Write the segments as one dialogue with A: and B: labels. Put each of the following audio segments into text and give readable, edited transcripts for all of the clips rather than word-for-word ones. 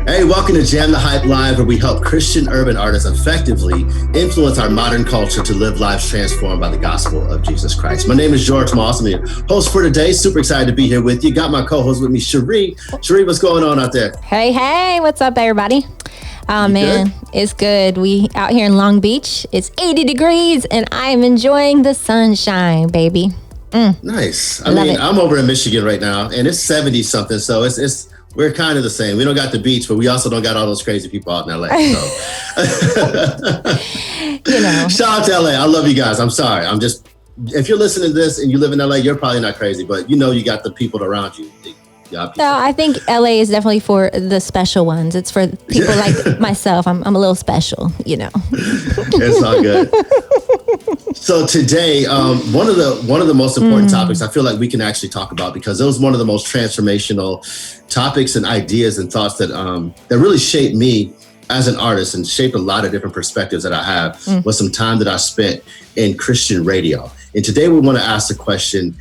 A: Hey, welcome to Jam the Hype Live, where we help Christian urban artists effectively influence our modern culture to live lives transformed by the gospel of Jesus Christ. My name is George Moss. I'm your host for today. Super excited to be here with you. Got my co-host with me, Cherie. Cherie, what's going on out there?
B: Hey, what's up, everybody? Oh, man, it's good. We out here in Long Beach. It's 80 degrees, and I am enjoying the sunshine, baby.
A: Nice. I'm over in Michigan right now, and it's 70 something, so it's we're kind of the same. We don't got the beach, but we also don't got all those crazy people out in LA. So, shout out to LA. I love you guys. I'm sorry. If you're listening to this and you live in LA, you're probably not crazy, but you got the people around you.
B: No, I think LA is definitely for the special ones. It's for people like myself. I'm a little special,
A: It's all good. So today, one of the most important topics I feel like we can actually talk about, because it was one of the most transformational topics and ideas and thoughts that really shaped me as an artist and shaped a lot of different perspectives that I have, was some time that I spent in Christian radio. And today we want to ask the question,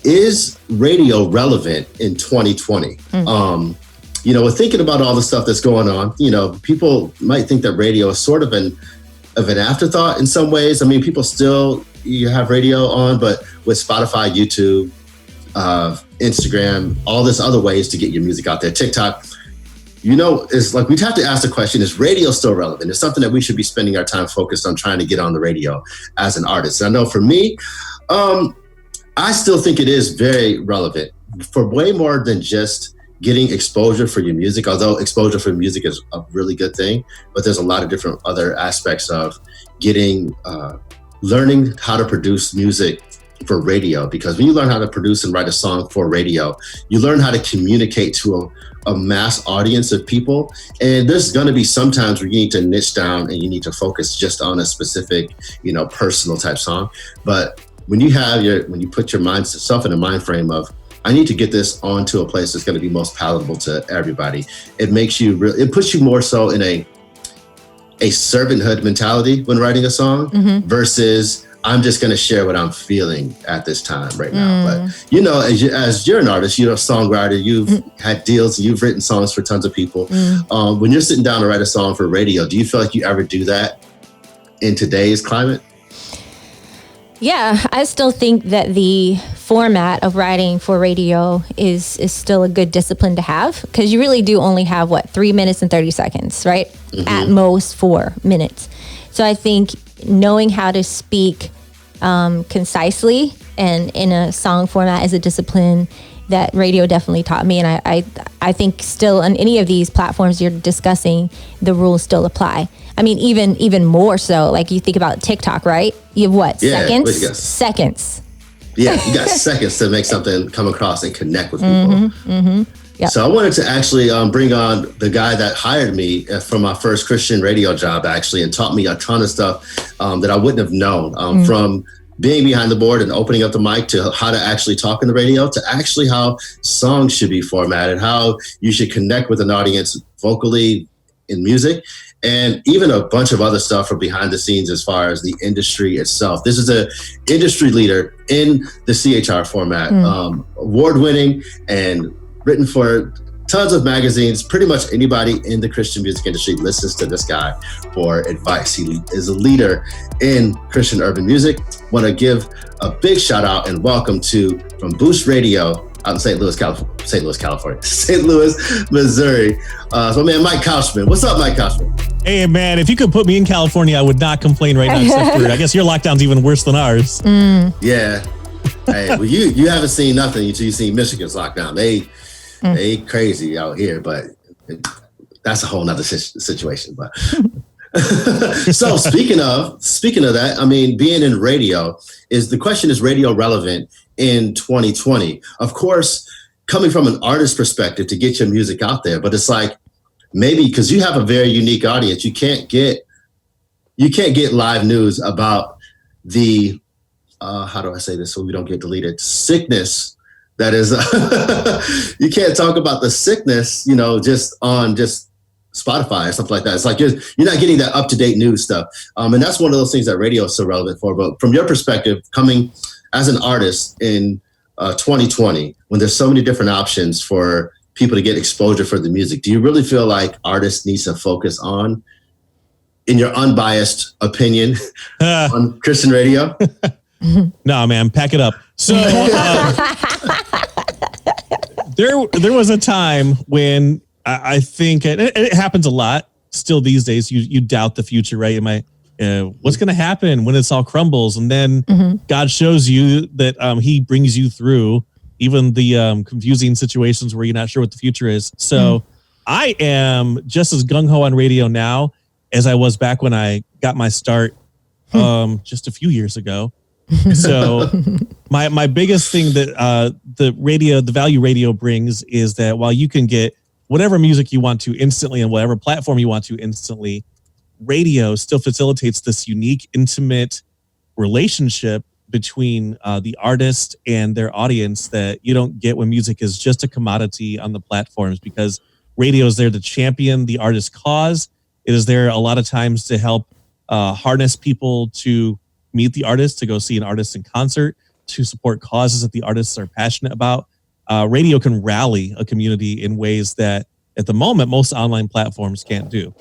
A: is radio relevant in 2020? We're thinking about all the stuff that's going on. People might think that radio is sort of an afterthought in some ways. I mean, people still, you have radio on, but with Spotify, YouTube, Instagram, all this other ways to get your music out there, TikTok, it's like we'd have to ask the question, is radio still relevant? It's something that we should be spending our time focused on trying to get on the radio as an artist. And I know for me, I still think it is very relevant for way more than just getting exposure for your music, although exposure for music is a really good thing, but there's a lot of different other aspects of getting, learning how to produce music for radio. Because when you learn how to produce and write a song for radio, you learn how to communicate to a mass audience of people. And there's gonna be some times where you need to niche down and you need to focus just on a specific, personal type song. But when you put yourself in a mind frame of, I need to get this onto a place that's going to be most palatable to everybody, it puts you more so in a servanthood mentality when writing a song, versus I'm just going to share what I'm feeling at this time right now. But as you're an artist, you're a songwriter, you've had deals, you've written songs for tons of people. When you're sitting down to write a song for radio, do you feel like you ever do that in today's climate?
B: Yeah, I still think that the format of writing for radio is still a good discipline to have, because you really do only have 3 minutes and 30 seconds, right? At most 4 minutes. So I think knowing how to speak concisely and in a song format is a discipline that radio definitely taught me. And I think still on any of these platforms you're discussing, the rules still apply. I mean, even more so, like you think about TikTok, right? You have seconds? Seconds.
A: Yeah, you got seconds to make something come across and connect with people.
B: Yep.
A: So I wanted to actually bring on the guy that hired me for my first Christian radio job, actually, and taught me a ton of stuff that I wouldn't have known, from being behind the board and opening up the mic to how to actually talk in the radio, to actually how songs should be formatted, how you should connect with an audience vocally in music, and even a bunch of other stuff from behind the scenes as far as the industry itself. This is an industry leader in the CHR format, award-winning and written for tons of magazines. Pretty much anybody in the Christian music industry listens to this guy for advice. He is a leader in Christian urban music. Want to give a big shout out and welcome from Boost Radio out in St. Louis, Missouri. So my man, Mike Couchman. What's up, Mike Couchman?
C: Hey, man, if you could put me in California, I would not complain right now. Except for, I guess your lockdown's even worse than ours.
A: Yeah. Hey, well, you haven't seen nothing until you see Michigan's lockdown. They crazy out here, but that's a whole nother situation. But so speaking of that, I mean, being in radio, the question is radio relevant in 2020? Of course, coming from an artist perspective to get your music out there, but it's like, maybe because you have a very unique audience, you can't get live news about the how do I say this so we don't get deleted? Sickness that is you can't talk about the sickness, just on Spotify or something like that. It's like you're not getting that up-to-date news stuff. And that's one of those things that radio is so relevant for. But from your perspective, coming as an artist in 2020, when there's so many different options for people to get exposure for the music, do you really feel like artists need to focus on, in your unbiased opinion, on Christian radio?
C: No, man, pack it up. So there was a time when I think, and it happens a lot still these days, you doubt the future, right? What's going to happen when this all crumbles? And then God shows you that he brings you through even the confusing situations where you're not sure what the future is. So I am just as gung-ho on radio now as I was back when I got my start just a few years ago. So my biggest thing that the value radio brings is that while you can get whatever music you want to instantly and whatever platform you want to instantly, radio still facilitates this unique, intimate relationship between the artist and their audience that you don't get when music is just a commodity on the platforms, because radio is there to champion the artist's cause. It is there a lot of times to help harness people to meet the artist, to go see an artist in concert, to support causes that the artists are passionate about. Radio can rally a community in ways that at the moment most online platforms can't do.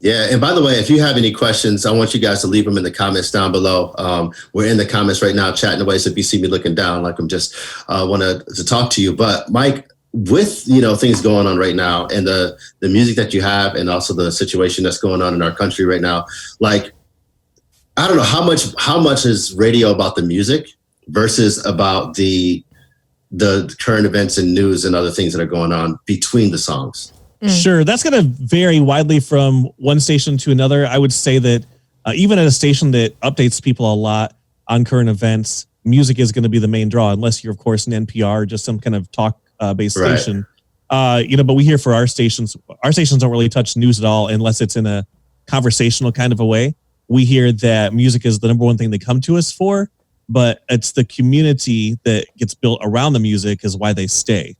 A: Yeah, and by the way, if you have any questions, I want you guys to leave them in the comments down below. We're in the comments right now chatting away, so if you see me looking down, like I'm just want to talk to you. But Mike, with things going on right now, and the music that you have, and also the situation that's going on in our country right now, like, I don't know how much is radio about the music versus about the current events and news and other things that are going on between the songs.
C: Sure, that's going to vary widely from one station to another. I would say that even at a station that updates people a lot on current events, music is going to be the main draw, unless you're, of course, an NPR or just some kind of talk-based station. But we hear for our stations don't really touch news at all unless it's in a conversational kind of a way. We hear that music is the number one thing they come to us for, but it's the community that gets built around the music is why they stay.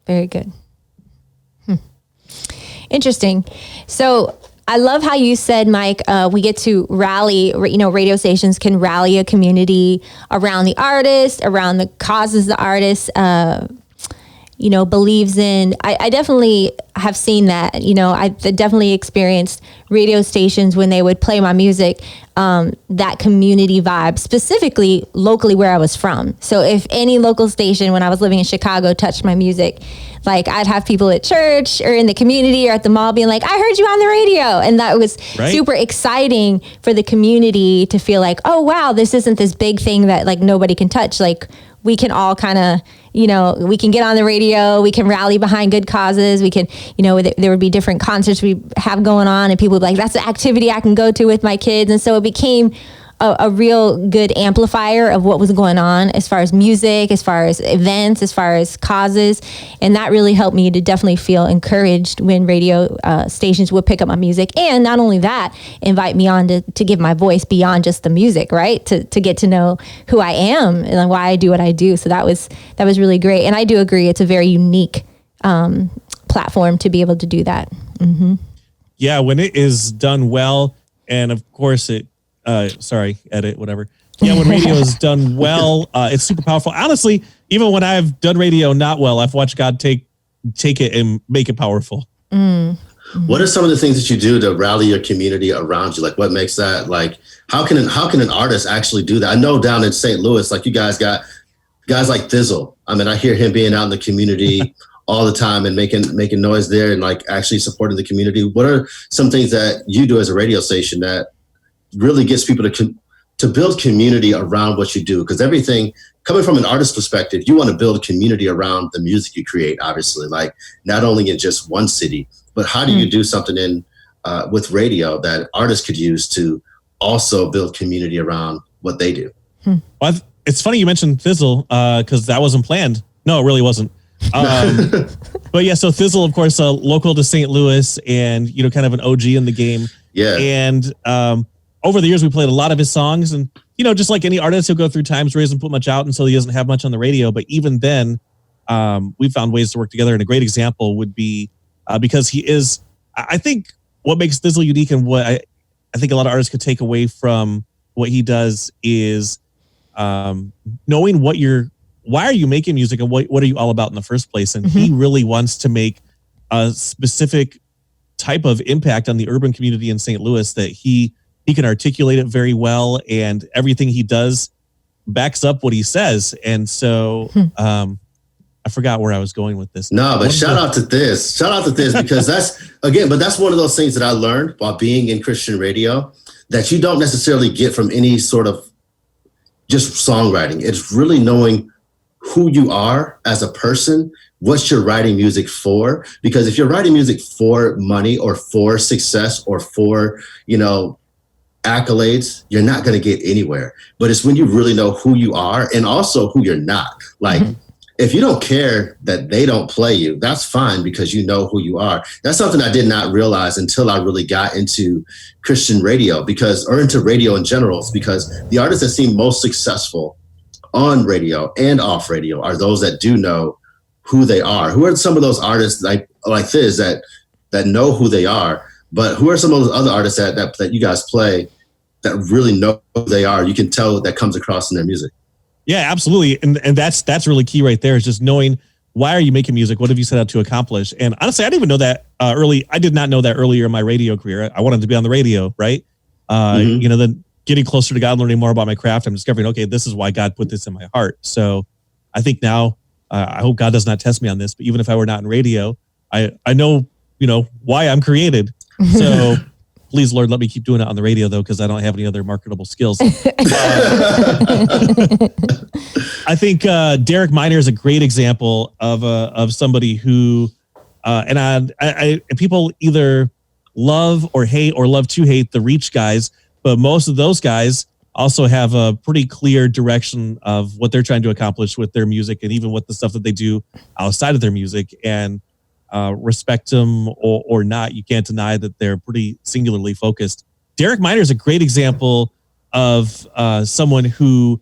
B: Very good. Interesting. So I love how you said, Mike, we get to rally, radio stations can rally a community around the artist, around the causes the artist, believes in. I definitely have seen that. I definitely experienced radio stations when they would play my music, that community vibe, specifically locally where I was from. So if any local station when I was living in Chicago touched my music, like I'd have people at church or in the community or at the mall being like, I heard you on the radio. And that was super exciting for the community to feel like, oh, wow, this isn't this big thing that like nobody can touch. Like we can all kind of, we can get on the radio, we can rally behind good causes. We can, there would be different concerts we have going on and people would be like, that's an activity I can go to with my kids. And so it became a real good amplifier of what was going on as far as music, as far as events, as far as causes. And that really helped me to definitely feel encouraged when radio stations would pick up my music. And not only that, invite me on to give my voice beyond just the music, right? To get to know who I am and why I do what I do. So that was really great. And I do agree, it's a very unique platform to be able to do that.
C: Yeah, when it is done well, and of course edit, whatever. Yeah, when radio is done well, it's super powerful. Honestly, even when I've done radio not well, I've watched God take it and make it powerful.
A: What are some of the things that you do to rally your community around you? Like, what makes that, like, how can an artist actually do that? I know down in St. Louis, like, you guys got guys like Thizzle. I mean, I hear him being out in the community all the time and making noise there and like actually supporting the community. What are some things that you do as a radio station that really gets people to build community around what you do? Because everything coming from an artist perspective, you want to build a community around the music you create, obviously, like not only in just one city, but how do you do something with radio that artists could use to also build community around what they do?
C: Well, it's funny you mentioned Thizzle because that wasn't planned. No, it really wasn't. But yeah, so Thizzle, of course, local to St. Louis and, kind of an OG in the game.
A: Yeah.
C: And over the years, we played a lot of his songs and, just like any artist, he'll go through times where he doesn't put much out and so he doesn't have much on the radio. But even then, we found ways to work together. And a great example would be because he is, I think what makes Thizzle unique and what I think a lot of artists could take away from what he does is knowing what your why are you making music and what are you all about in the first place? And he really wants to make a specific type of impact on the urban community in St. Louis that he can articulate it very well, and everything he does backs up what he says. And so I forgot where I was going with this.
A: No, but shout out to this because that's one of those things that I learned while being in Christian radio that you don't necessarily get from any sort of just songwriting. It's really knowing who you are as a person, what you're writing music for. Because if you're writing music for money or for success or for, accolades, you're not going to get anywhere. But it's when you really know who you are and also who you're not. Like, if you don't care that they don't play you, that's fine because you know who you are. That's something I did not realize until I really got into Christian radio or into radio in general, because the artists that seem most successful on radio and off radio are those that do know who they are. Who are some of those artists like this that know who they are, but who are some of those other artists that you guys play that really know who they are? You can tell that comes across in their music.
C: Yeah, absolutely. And that's really key right there, is just knowing, why are you making music? What have you set out to accomplish? And honestly, I didn't even know that I did not know that earlier in my radio career. I wanted to be on the radio, right? Then getting closer to God, learning more about my craft, I'm discovering, okay, this is why God put this in my heart. So I think now, I hope God does not test me on this, but even if I were not in radio, I know, why I'm created. So please, Lord, let me keep doing it on the radio, though, because I don't have any other marketable skills. I think Derek Miner is a great example of somebody who, and people either love or hate or love to hate the Reach guys, but most of those guys also have a pretty clear direction of what they're trying to accomplish with their music, and even with the stuff that they do outside of their music. And respect them or not, you can't deny that they're pretty singularly focused. Derek Miner is a great example of someone who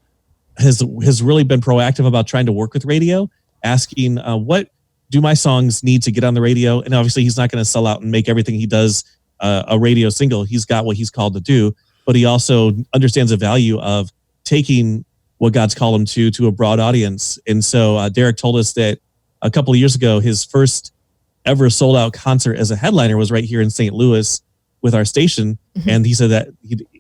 C: has really been proactive about trying to work with radio, asking what do my songs need to get on the radio? And obviously he's not going to sell out and make everything he does a radio single. He's got what he's called to do, but he also understands the value of taking what God's called him to a broad audience. And so Derek told us that a couple of years ago, his first ever sold out concert as a headliner was right here in St. Louis with our station. And he said that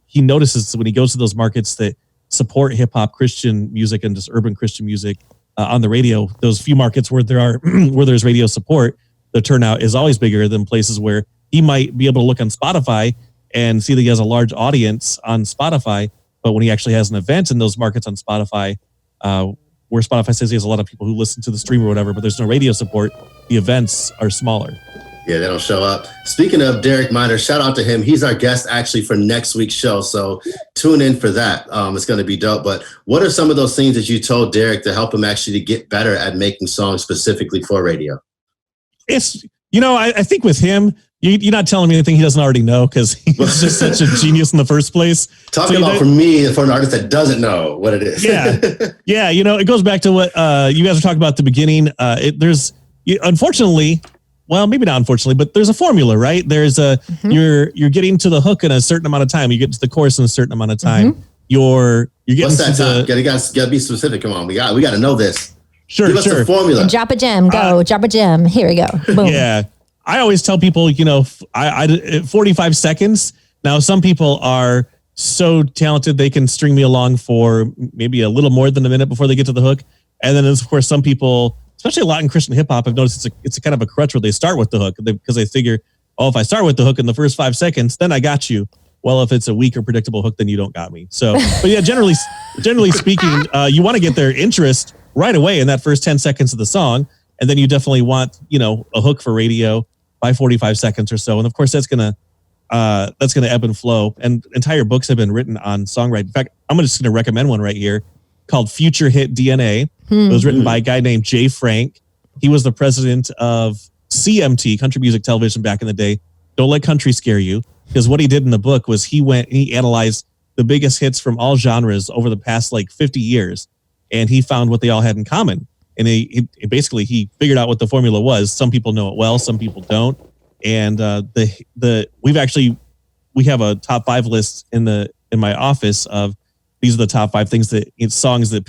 C: he notices when he goes to those markets that support hip hop Christian music and just urban Christian music on the radio, those few markets where there's radio support, the turnout is always bigger than places where he might be able to look on Spotify and see that he has a large audience on Spotify. But when he actually has an event in those markets on Spotify, where Spotify says he has a lot of people who listen to the stream or whatever, but there's no radio support, the events are smaller.
A: Yeah, they don't show up. Speaking of Derek Miner, shout out to him. He's our guest actually for next week's show. So tune in for that. It's going to be dope. But what are some of those things that you told Derek to help him actually to get better at making songs specifically for radio?
C: It's, I think with him, you're not telling me anything he doesn't already know, because he's just such a genius in the first place.
A: Talking about for me, for an artist that doesn't know what it is.
C: Yeah. It goes back to what you guys were talking about at the beginning. Unfortunately, well, maybe not unfortunately, but there's a formula, right? There's you're getting to the hook in a certain amount of time. You get to the chorus in a certain amount of time. You're getting
A: What's that time? Gotta be specific. Come on, we got to know this.
C: Sure.
A: Give us the formula.
B: Drop a gem. Drop a gem. Here we go. Boom.
C: Yeah. I always tell people, I 45 seconds. Now, some people are so talented, they can string me along for maybe a little more than a minute before they get to the hook. And then there's, of course, some people, especially a lot in Christian hip hop, I've noticed it's a kind of a crutch where they start with the hook because they figure, if I start with the hook in the first 5 seconds, then I got you. Well, if it's a weak or predictable hook, then you don't got me. So, but yeah, generally speaking, you want to get their interest right away in that first 10 seconds of the song. And then you definitely want, a hook for radio by 45 seconds or so. And of course, that's gonna ebb and flow. And entire books have been written on songwriting. In fact, I'm just gonna recommend one right here called Future Hit DNA. It was written by a guy named Jay Frank. He was the president of CMT, Country Music Television, back in the day. Don't let country scare you, because what he did in the book was he analyzed the biggest hits from all genres over the past 50 years, and he found what they all had in common. And he basically figured out what the formula was. Some people know it well, some people don't. And we have a top 5 list in my office of these are the top 5 things songs that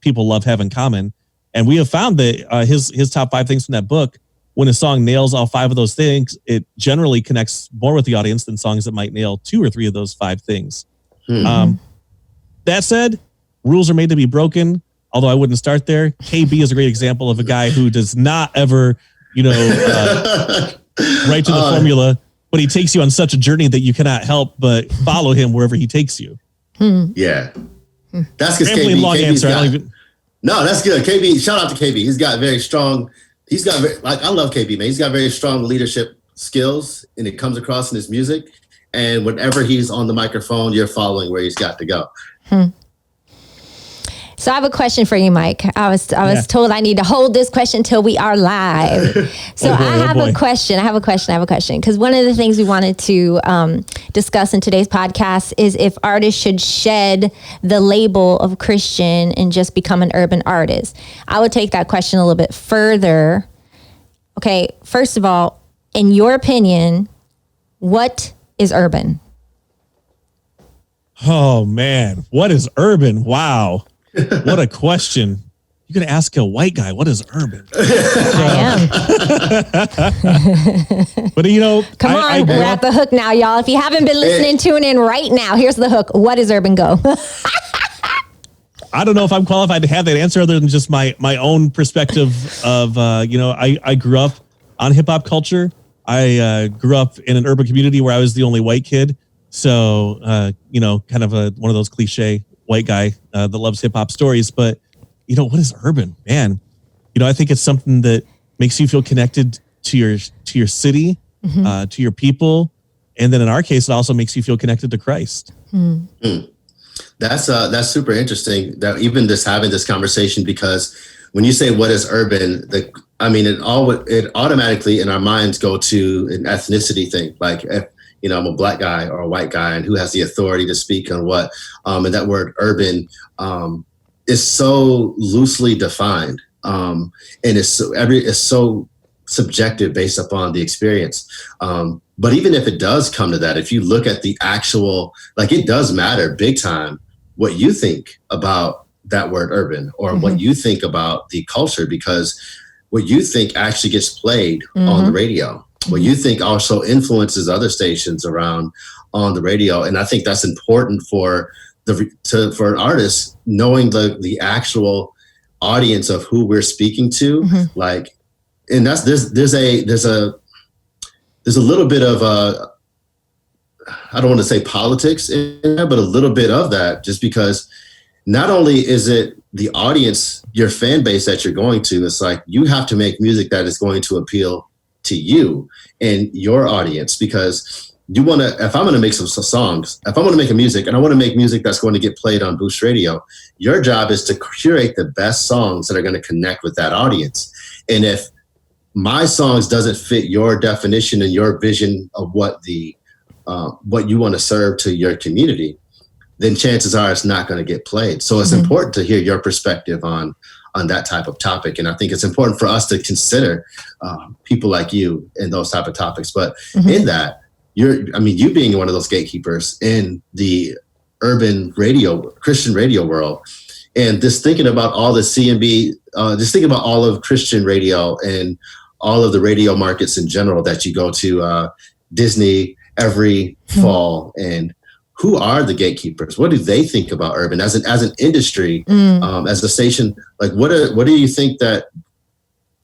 C: people love have in common. And we have found that his top 5 things from that book, when a song nails all 5 of those things, it generally connects more with the audience than songs that might nail 2 or 3 of those 5 things. That said, rules are made to be broken, although I wouldn't start there. KB is a great example of a guy who does not ever, write to the formula, but he takes you on such a journey that you cannot help but follow him wherever he takes you.
A: Yeah. That's because KB.
C: Long answer.
A: No, that's good. KB, shout out to KB. He's got very strong, I love KB, man. He's got very strong leadership skills, and it comes across in his music. And whenever he's on the microphone, you're following where he's got to go.
B: So I have a question for you, Mike. I was told I need to hold this question till we are live. So I have a question. Because one of the things we wanted to discuss in today's podcast is if artists should shed the label of Christian and just become an urban artist. I would take that question a little bit further. Okay, first of all, in your opinion, what is urban?
C: Oh man, what is urban? Wow. What a question. You're going to ask a white guy, what is urban?
B: I
C: am. But
B: come on, we're at the hook now, y'all. If you haven't been listening, tune in right now. Here's the hook. What is urban? Go.
C: I don't know if I'm qualified to have that answer other than just my own perspective of, I grew up on hip hop culture. I grew up in an urban community where I was the only white kid. So, kind of one of those cliche white guy that loves hip hop stories. But, what is urban, man? I think it's something that makes you feel connected to your city, to your people. And then in our case, it also makes you feel connected to Christ.
A: That's super interesting that even having this conversation, because when you say what is urban, it automatically in our minds go to an ethnicity thing. Like, if, I'm a black guy or a white guy, and who has the authority to speak on what, and that word urban is so loosely defined, and it's so subjective based upon the experience. But even if it does come to that, if you look at the actual, it does matter big time what you think about that word urban, or what you think about the culture, because what you think actually gets played on the radio. What you think also influences other stations around on the radio. And I think that's important for an artist, knowing the actual audience of who we're speaking to. And that's, there's a little bit of I don't want to say politics in there, but a little bit of that, just because not only is it the audience, your fan base that you're going to, it's like you have to make music that is going to appeal to you and your audience, because you want to, if I'm going to make some songs, if I'm going to make music and I want to make music that's going to get played on Boost Radio, your job is to curate the best songs that are going to connect with that audience. And if my songs doesn't fit your definition and your vision of what you want to serve to your community, then chances are it's not going to get played. So it's important to hear your perspective on that type of topic. And I think it's important for us to consider people like you in those type of topics. But in that, you being one of those gatekeepers in the urban radio, Christian radio world, and just thinking about all the CMB, just thinking about all of Christian radio and all of the radio markets in general that you go to, Disney every fall, and who are the gatekeepers? What do they think about urban as an industry, as a station? Like, what do you think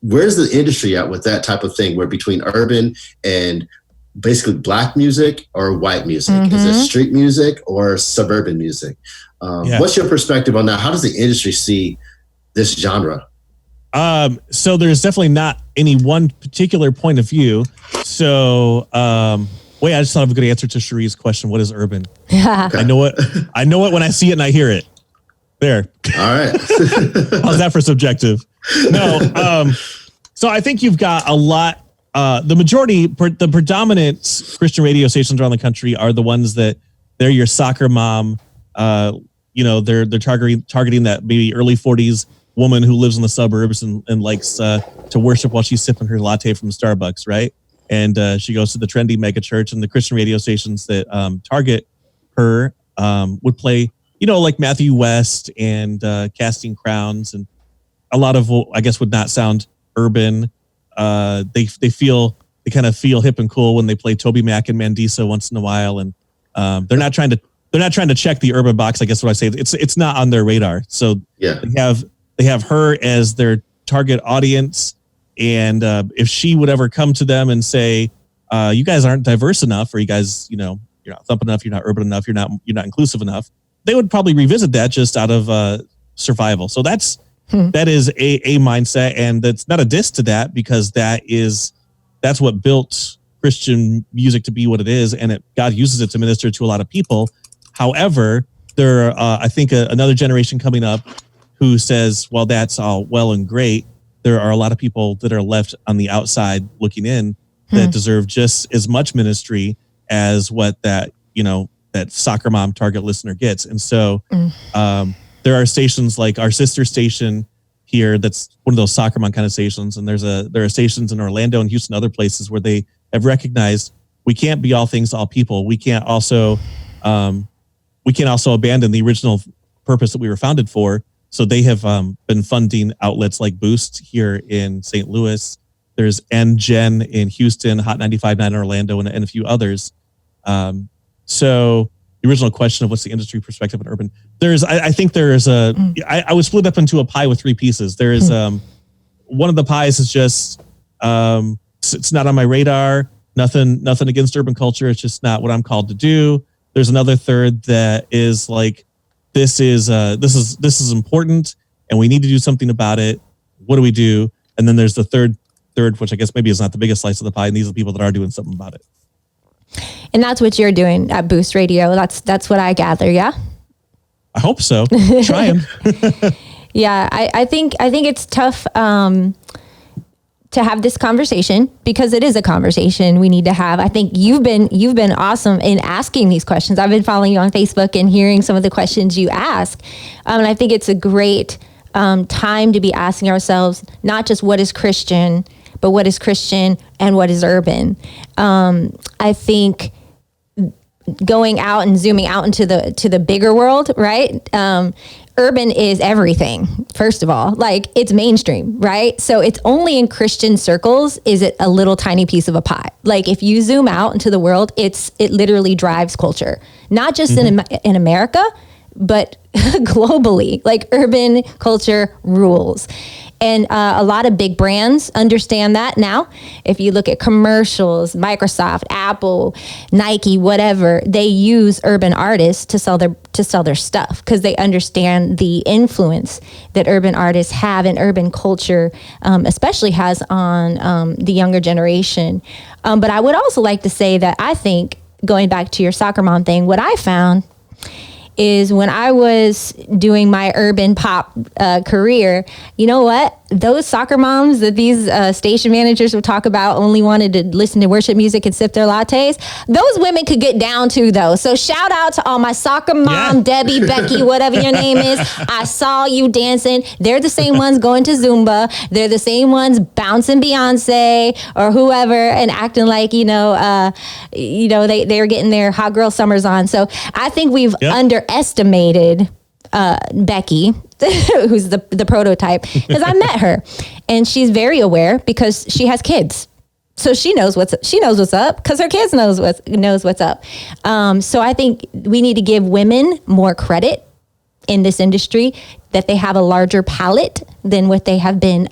A: where's the industry at with that type of thing? Where between urban and basically black music or white music, is it street music or suburban music? What's your perspective on that? How does the industry see this genre?
C: So there's definitely not any one particular point of view. So, wait, I just thought of a good answer to Cherie's question. What is urban? I know it when I see it and I hear it. There. All right. How's that for subjective? No. So I think you've got a lot. The predominant Christian radio stations around the country are the ones that they're your soccer mom. They're targeting that maybe early 40s woman who lives in the suburbs and likes to worship while she's sipping her latte from Starbucks, right? And she goes to the trendy mega church, and the Christian radio stations that target her would play like Matthew West and Casting Crowns, and a lot of what I guess would not sound urban. They kind of feel hip and cool when they play Toby Mac and Mandisa once in a while, and they're not trying to check the urban box. I guess what I say, it's not on their radar. So
A: yeah,
C: they have her as their target audience, and if she would ever come to them and say, "You guys aren't diverse enough," or "You guys, you're not thumping enough, you're not urban enough, you're not inclusive enough," they would probably revisit that just out of survival. So that is a mindset, and that's not a diss to that, because that's what built Christian music to be what it is, and God uses it to minister to a lot of people. However, there are, I think, another generation coming up who says, well, that's all well and great. There are a lot of people that are left on the outside looking in that deserve just as much ministry as what that soccer mom target listener gets. And so there are stations like our sister station here that's one of those soccer mom kind of stations, and there are stations in Orlando and Houston, other places where they have recognized we can't be all things to all people. We can't also abandon the original purpose that we were founded for. So they have been funding outlets like Boost here in St. Louis. There's NGen in Houston, Hot 95.9 in Orlando, and a few others. So the original question of what's the industry perspective in urban, I think there is I would split up into a pie with three pieces. There is one of the pies is just it's not on my radar. Nothing against urban culture. It's just not what I'm called to do. There's another third that is like, this is important, and we need to do something about it. What do we do? And then there's the third, which I guess maybe is not the biggest slice of the pie, and these are the people that are doing something about it.
B: And that's what you're doing at Boost Radio. That's what I gather. Yeah.
C: I hope so. Trying.
B: Yeah, I think it's tough to have this conversation, because it is a conversation we need to have. I think you've been awesome in asking these questions. I've been following you on Facebook and hearing some of the questions you ask. And I think it's a great time to be asking ourselves, not just what is Christian, but what is Christian and what is urban. I think going out and zooming out into the bigger world, right? Urban is everything, first of all. Like, it's mainstream, right? So it's only in Christian circles is it a little tiny piece of a pie. Like, if you zoom out into the world, it literally drives culture, not just in America, but globally. Like, urban culture rules. And a lot of big brands understand that now. If you look at commercials, Microsoft, Apple, Nike, whatever, they use urban artists to sell their stuff, because they understand the influence that urban artists have and urban culture, especially has on the younger generation. But I would also like to say that I think, going back to your soccer mom thing, what I found is when I was doing my urban pop career, you know what? Those soccer moms that these station managers would talk about only wanted to listen to worship music and sip their lattes. Those women could get down to, though. So shout out to all my soccer mom, Debbie, Becky, whatever your name is. I saw you dancing. They're the same ones going to Zumba. They're the same ones bouncing Beyonce or whoever and acting like, they're getting their hot girl summers on. So I think we've underestimated Becky, who's the prototype, because I met her and she's very aware because she has kids. So she knows what's up because her kids knows what's up. So I think we need to give women more credit in this industry, that they have a larger palette than what they have been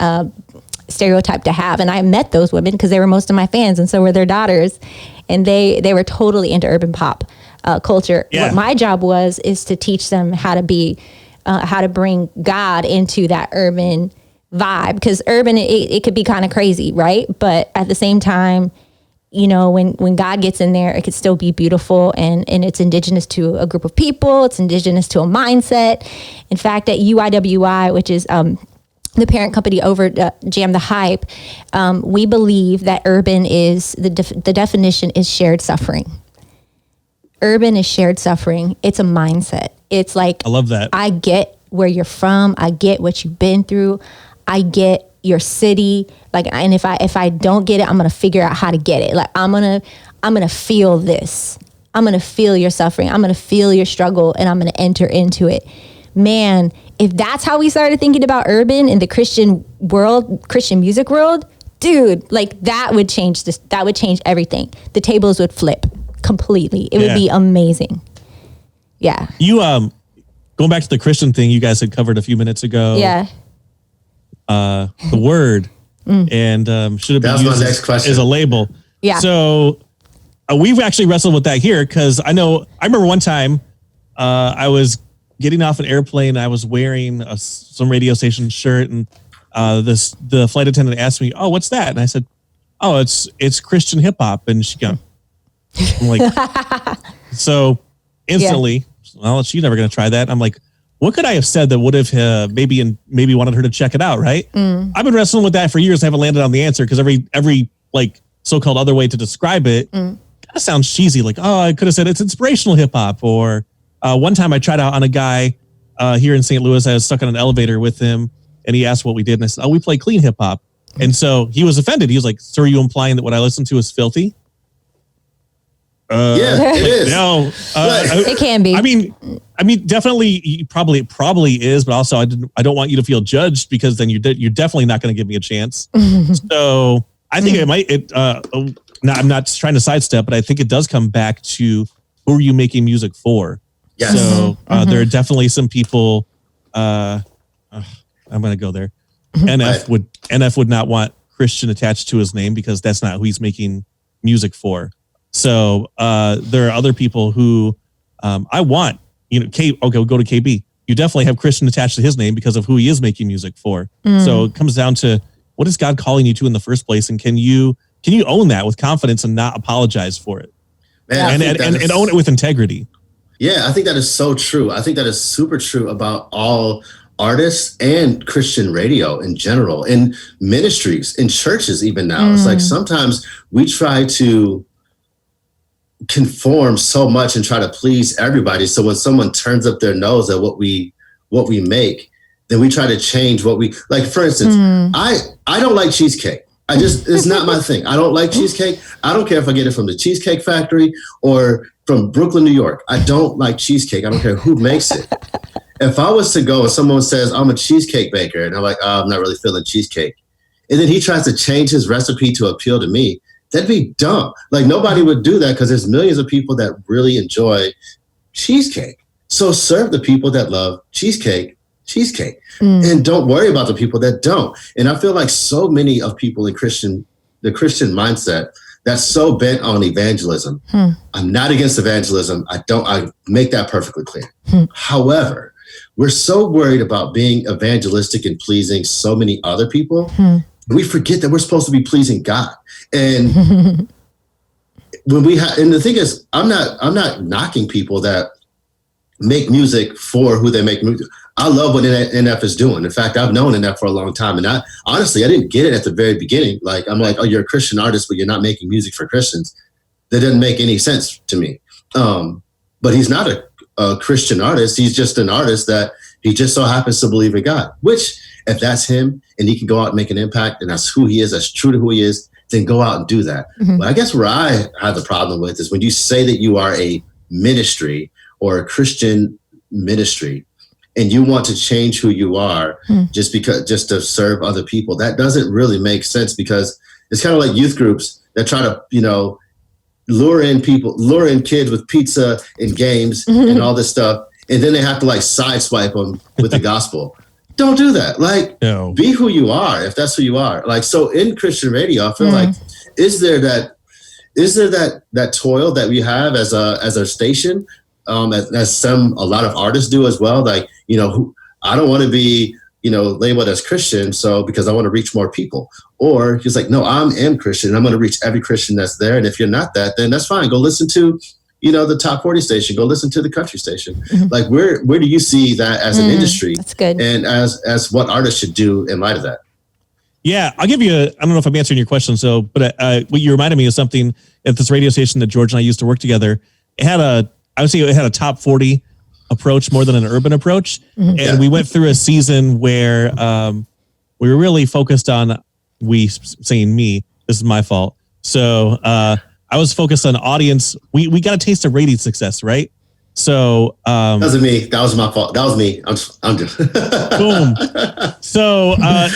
B: stereotyped to have. And I met those women because they were most of my fans, and so were their daughters, and they were totally into urban pop culture. Yeah. What my job is to teach them how to bring God into that urban vibe, because urban, it could be kind of crazy, right? But at the same time, when God gets in there, it could still be beautiful, and it's indigenous to a group of people. It's indigenous to a mindset. In fact, at UIWI, which is the parent company over Jam the Hype, we believe that urban is, the definition is shared suffering. Urban is shared suffering. It's a mindset. It's like, I love that. I get where you're from. I get what you've been through. I get your city. Like, and if I don't get it, I'm going to figure out how to get it. Like, I'm going to feel this. I'm going to feel your suffering. I'm going to feel your struggle, and I'm going to enter into it. Man, if that's how we started thinking about urban in the Christian world, Christian music world, dude, like that would change this. That would change everything. The tables would flip completely. It would be amazing. Yeah.
C: You, going back to the Christian thing you guys had covered a few minutes ago.
B: Yeah.
C: The word and should it be used as a label.
B: Yeah.
C: So we've actually wrestled with that here because I remember one time I was getting off an airplane. I was wearing some radio station shirt, and the flight attendant asked me, "Oh, what's that?" And I said, "Oh, it's Christian hip hop." And she got, I'm like, so instantly, well, she's never going to try that. I'm like, what could I have said that would have maybe wanted her to check it out, right? I've been wrestling with that for years. I haven't landed on the answer because every like so-called other way to describe it kind of sounds cheesy. Like, oh, I could have said it's inspirational hip hop. Or one time I tried out on a guy here in St. Louis. I was stuck on an elevator with him, and he asked what we did, and I said, "Oh, we play clean hip hop." And so he was offended. He was like, "So are you implying that what I listen to is filthy?"
A: Yeah, it is.
C: No,
B: it can be.
C: I mean, definitely, probably is, but also I don't want you to feel judged because then you're definitely not going to give me a chance. So I think it might. I'm not trying to sidestep, but I think it does come back to who are you making music for?
A: Yes.
C: So there are definitely some people. I'm going to go there. NF would not want Christian attached to his name because that's not who he's making music for. So there are other people who I want. Okay, we'll go to KB. You definitely have Christian attached to his name because of who he is making music for. So it comes down to what is God calling you to in the first place, and can you own that with confidence and not apologize for it, and own it with integrity.
A: Yeah, I think that is so true. I think that is super true about all artists and Christian radio in general, in ministries, in churches even now. It's like sometimes we try to conform so much and try to please everybody. So when someone turns up their nose at what we make, then we try to change what we like. For instance, I don't like cheesecake. It's not my thing. I don't like cheesecake. I don't care if I get it from the Cheesecake Factory or from Brooklyn, New York. I don't like cheesecake. I don't care who makes it. If I was to go and someone says I'm a cheesecake baker and I'm like, oh, I'm not really feeling cheesecake, and then he tries to change his recipe to appeal to me, that'd be dumb. Like nobody would do that because there's millions of people that really enjoy cheesecake. So serve the people that love cheesecake. And don't worry about the people that don't. And I feel like so many of people in the Christian mindset that's so bent on evangelism. I'm not against evangelism. I make that perfectly clear. However, we're so worried about being evangelistic and pleasing so many other people. We forget that we're supposed to be pleasing God. And and the thing is, I'm not knocking people that make music for who they make music. I love what NF is doing. In fact, I've known NF for a long time. And I didn't get it at the very beginning. Like, I'm like, oh, you're a Christian artist, but you're not making music for Christians. That doesn't make any sense to me. But he's not a Christian artist. He's just an artist that he just so happens to believe in God, which if that's him and he can go out and make an impact and that's who he is, that's true to who he is, then go out and do that. But I guess where I have the problem with is when you say that you are a ministry or a Christian ministry and you want to change who you are just to serve other people, that doesn't really make sense, because it's kind of like youth groups that try to, lure in kids with pizza and games and all this stuff. And then they have to like sideswipe them with the gospel. Don't do that. Like, Be who you are, if that's who you are. Like, so in Christian radio, I feel like, is there that toil that we have as a station, as a lot of artists do as well? Like, I don't want to be, labeled as Christian, so because I want to reach more people. Or he's like, no, I am Christian, and I'm going to reach every Christian that's there. And if you're not that, then that's fine. Go listen to, the top 40 station. Go listen to the country station. Like, where do you see that as an industry?
B: That's good.
A: And as what artists should do in light of that?
C: Yeah, I'll give you I don't know if I'm answering your question. So, but what you reminded me of something at this radio station that George and I used to work together. I would say it had a top 40 approach more than an urban approach. And we went through a season where we were really focused on, saying me, this is my fault. So I I was focused on audience. We got a taste of rating success, right? So
A: that wasn't me. That was my fault. That was me. I'm just
C: boom. So and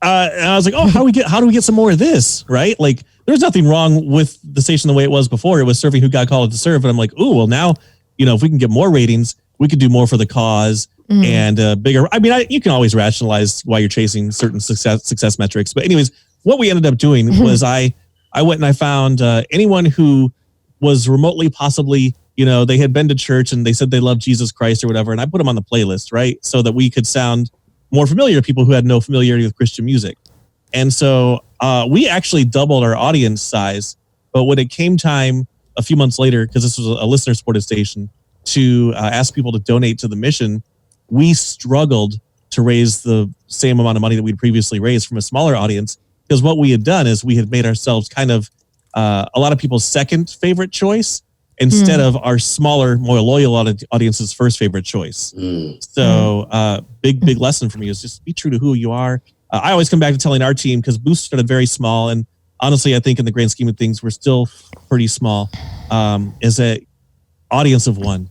C: I was like, oh, how do we get some more of this? Right? Like there's nothing wrong with the station the way it was before. It was serving who God called it to serve. And I'm like, oh, well now, if we can get more ratings, we could do more for the cause and bigger. I mean, you can always rationalize why you're chasing certain success metrics. But anyways, what we ended up doing was I went and I found anyone who was remotely possibly, they had been to church and they said they loved Jesus Christ or whatever. And I put them on the playlist, right? So that we could sound more familiar to people who had no familiarity with Christian music. And so we actually doubled our audience size. But when it came time a few months later, because this was a listener supported station, to ask people to donate to the mission, we struggled to raise the same amount of money that we'd previously raised from a smaller audience. Because what we had done is we had made ourselves kind of a lot of people's second favorite choice instead of our smaller, more loyal audience's first favorite choice. So big lesson for me is just be true to who you are. I always come back to telling our team, because Boost started very small. And honestly, I think in the grand scheme of things, we're still pretty small. Is a audience of one,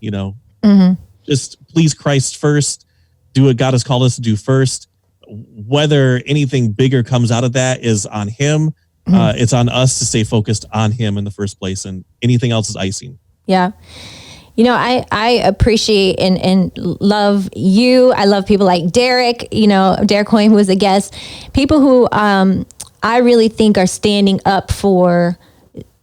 C: just please Christ first, do what God has called us to do first. Whether anything bigger comes out of that is on him. It's on us to stay focused on him in the first place, and anything else is icing. Yeah.
B: I appreciate and love you. I love people like Derek, Derek Coyne, who was a guest, people who I really think are standing up for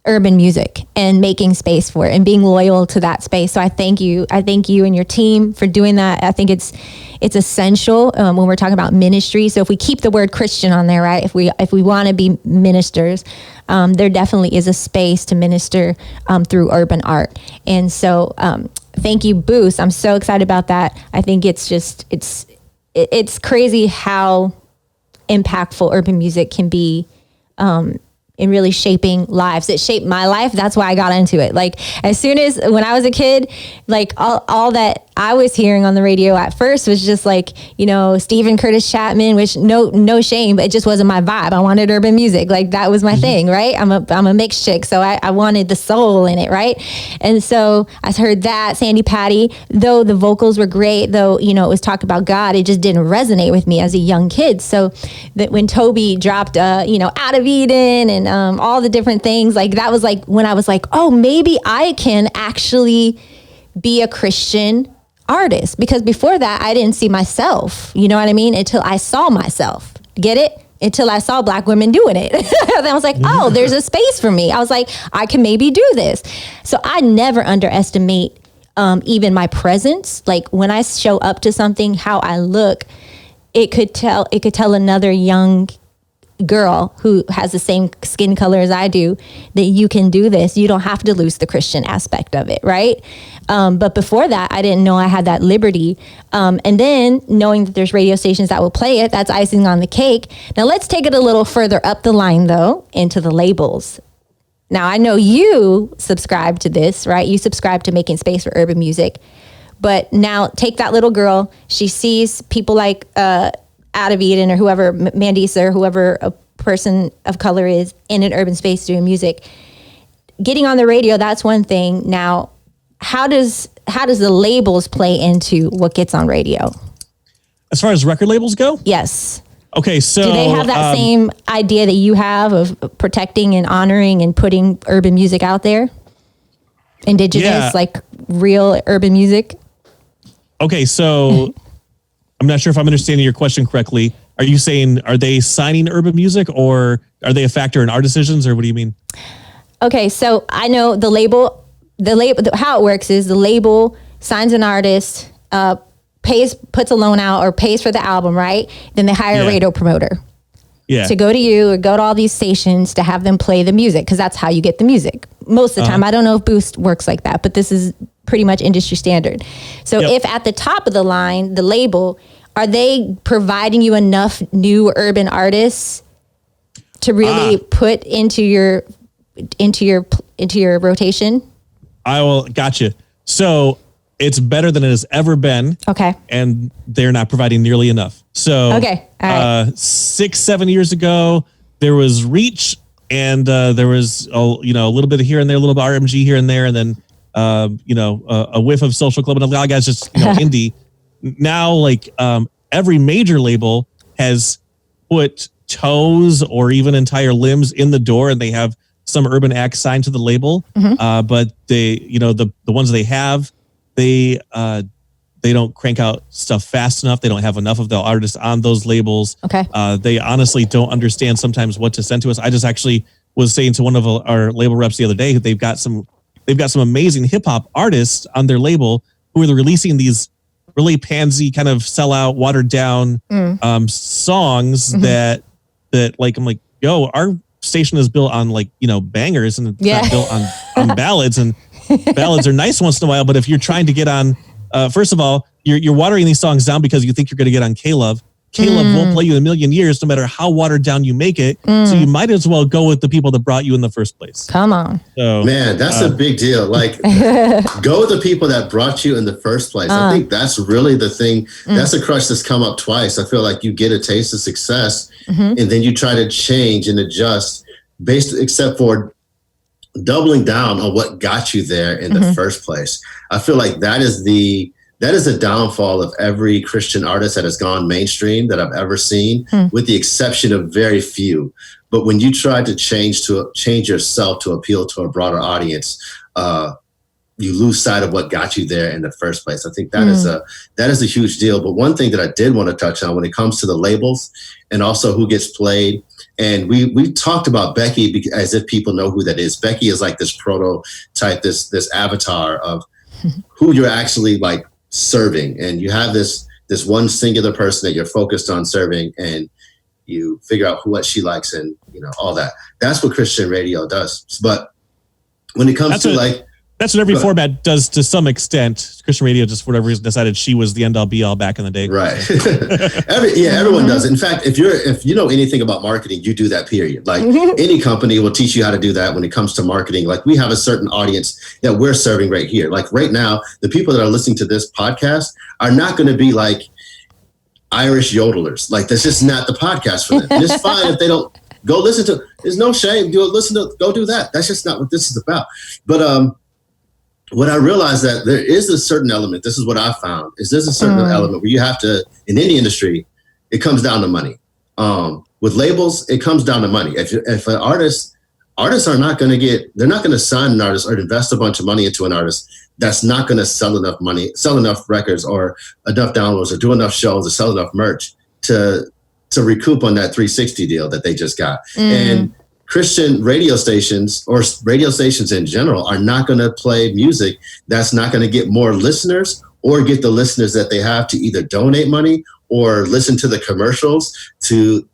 B: urban music and making space for it and being loyal to that space. So I thank you. I thank you and your team for doing that. I think it's essential when we're talking about ministry. So if we keep the word Christian on there, right? If we want to be ministers, there definitely is a space to minister through urban art. And so thank you, Boost. I'm so excited about that. I think it's crazy how impactful urban music can be in really shaping lives. It shaped my life. That's why I got into it. Like as soon as when I was a kid, like all that I was hearing on the radio at first was just like, Stephen Curtis Chapman, which no shame, but it just wasn't my vibe. I wanted urban music. Like that was my thing, right? I'm a mixed chick. So I wanted the soul in it, right? And so I heard that Sandy Patty, though the vocals were great, though, it was talk about God, it just didn't resonate with me as a young kid. So that when Toby dropped, Out of Eden and all the different things, like that was like when I was like, oh, maybe I can actually be a Christian artist, because before that I didn't see myself, you know what I mean, until I saw myself. Get it? Until I saw Black women doing it. Then I was like, oh, there's a space for me. I was like, I can maybe do this. So I never underestimate even my presence. Like when I show up to something, how I look, it could tell another young girl who has the same skin color as I do that you can do this. You don't have to lose the Christian aspect of it, right? But before that, I didn't know I had that liberty. And then knowing that there's radio stations that will play it, that's icing on the cake. Now let's take it a little further up the line though, into the labels. Now I know you subscribe to this, right? You subscribe to making space for urban music. But now take that little girl, she sees people like Out of Eden or whoever, Mandisa or whoever a person of color is in an urban space doing music. Getting on the radio, that's one thing. Now, how does the labels play into what gets on radio?
C: As far as record labels go?
B: Yes.
C: Okay, so
B: do they have that same idea that you have of protecting and honoring and putting urban music out there? Indigenous, like real urban music?
C: Okay, so I'm not sure if I'm understanding your question correctly. Are you saying, are they signing urban music or are they a factor in our decisions, or what do you mean?
B: Okay, so I know the label, how it works is the label signs an artist, puts a loan out or pays for the album, right? Then they hire a radio promoter to go to you or go to all these stations to have them play the music, because that's how you get the music. Most of the time, I don't know if Boost works like that, but this is pretty much industry standard. So if at the top of the line, the label, are they providing you enough new urban artists to really put into your rotation?
C: Gotcha. So it's better than it has ever been.
B: Okay.
C: And they're not providing nearly enough. So 6-7 years ago, there was Reach and there was a little bit of here and there, a little bit of RMG here and there, and then a whiff of Social Club, and a lot of guys just indie. Now, like every major label has put toes or even entire limbs in the door, and they have some urban acts signed to the label. But they, the ones they have, they don't crank out stuff fast enough. They don't have enough of the artists on those labels.
B: Okay.
C: They honestly don't understand sometimes what to send to us. I just actually was saying to one of our label reps the other day, they've got some amazing hip hop artists on their label who are releasing these really pansy kind of sellout, watered down songs that like, I'm like, yo, our station is built on like, bangers, and it's not built on ballads, and ballads are nice once in a while. But if you're trying to get on, first of all, you're watering these songs down because you think you're going to get on K-Love. K-Love won't play you in a million years, no matter how watered down you make it. So you might as well go with the people that brought you in the first place.
B: Come on.
C: So,
A: man, that's a big deal. Like, go with the people that brought you in the first place. I think that's really the thing. That's a crutch that's come up twice. I feel like you get a taste of success, and then you try to change and adjust except for doubling down on what got you there in the first place. I feel like that is the downfall of every Christian artist that has gone mainstream that I've ever seen, with the exception of very few. But when you try to change yourself to appeal to a broader audience, you lose sight of what got you there in the first place. I think that is a huge deal. But one thing that I did want to touch on when it comes to the labels and also who gets played, and we talked about Becky as if people know who that is. Becky is like this prototype, this avatar of who you're actually like serving, and you have this one singular person that you're focused on serving, and you figure out what she likes and all that. That's what Christian radio does. But when it comes
C: that's what every format does to some extent. Christian radio just for whatever reason decided she was the end all be all back in the day.
A: Right. Everyone does it. In fact, if you know anything about marketing, you do that, period. Like any company will teach you how to do that when it comes to marketing. Like we have a certain audience that we're serving right here. Like right now, the people that are listening to this podcast are not going to be like Irish yodelers. Like that's just not the podcast for them. And it's fine if they don't go listen to, there's no shame. Go do that. That's just not what this is about. But, what I realized that there is a certain element, this is what I found, is there's a certain element where you have to, in any industry, it comes down to money. With labels, it comes down to money. If an artists are not going to they're not going to sign an artist or invest a bunch of money into an artist that's not going to sell enough records or enough downloads or do enough shows or sell enough merch to recoup on that 360 deal that they just got. And Christian radio stations or radio stations in general are not going to play music that's not going to get more listeners or get the listeners that they have to either donate money or listen to the commercials to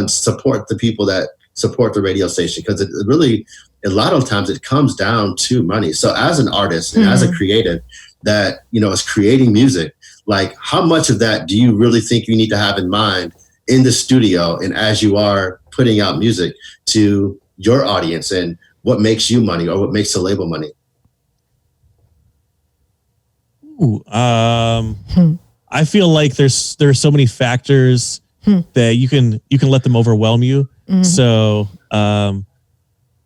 A: support the people that support the radio station. Because it really, a lot of times it comes down to money. So as an artist and as a creative that, is creating music, like how much of that do you really think you need to have in mind in the studio and as you are putting out music to your audience and what makes you money or what makes the label money?
C: I feel like there's so many factors that you can let them overwhelm you. So I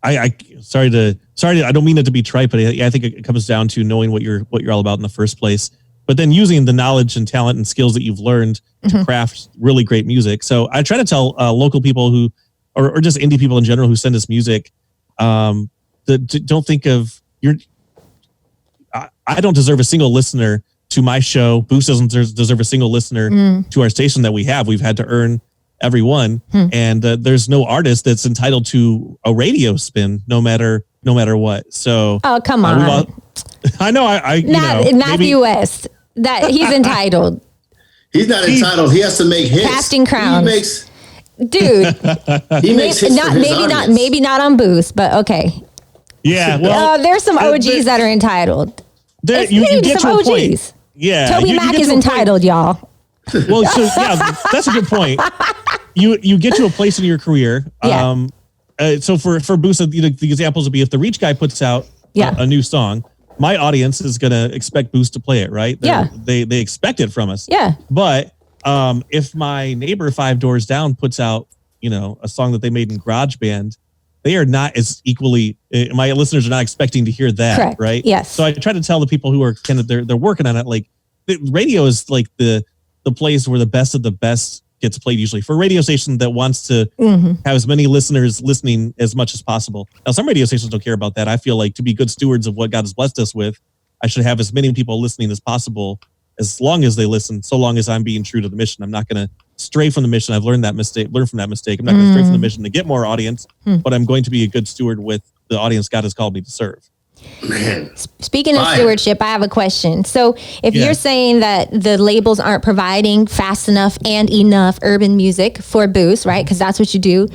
C: don't mean it to be trite, but I think it comes down to knowing what you're all about in the first place, but then using the knowledge and talent and skills that you've learned to craft really great music. So I try to tell local people who, or just indie people in general who send us music, don't think of I don't deserve a single listener to my show. Boost doesn't deserve a single listener to our station that we have. We've had to earn every one, and there's no artist that's entitled to a radio spin, no matter what. So,
B: oh come on,
C: I know
B: Matthew West that he's entitled.
A: He's not entitled. He has to make hits.
B: Casting crowns.
A: Dude, he makes hits for his audience.
B: Maybe not on Boost, but okay.
C: Yeah, well,
B: there's some OGs that are entitled.
C: You get to a point. Yeah,
B: Toby Mac is entitled, y'all.
C: Well, so yeah, that's a good point. You get to a place in your career.
B: Yeah.
C: So for Boost, the examples would be if the Reach guy puts out a new song, my audience is gonna expect Boost to play it, right? They expect it from us.
B: Yeah.
C: But if my neighbor 5 doors down puts out, a song that they made in GarageBand, they are not as equally, my listeners are not expecting to hear that.
B: Correct.
C: Right.
B: Yes.
C: So I try to tell the people who are kind of, they're working on it. Like radio is like the place where the best of the best gets played, usually for a radio station that wants to have as many listeners listening as much as possible. Now, some radio stations don't care about that. I feel like to be good stewards of what God has blessed us with, I should have as many people listening as possible, as long as they listen, so long as I'm being true to the mission. I'm not going to stray from the mission. I've learned from that mistake. I'm not going to stray from the mission to get more audience, but I'm going to be a good steward with the audience God has called me to serve.
A: Man.
B: Speaking of stewardship, I have a question. So if you're saying that the labels aren't providing fast enough and enough urban music for Boost, right? Because that's what you do.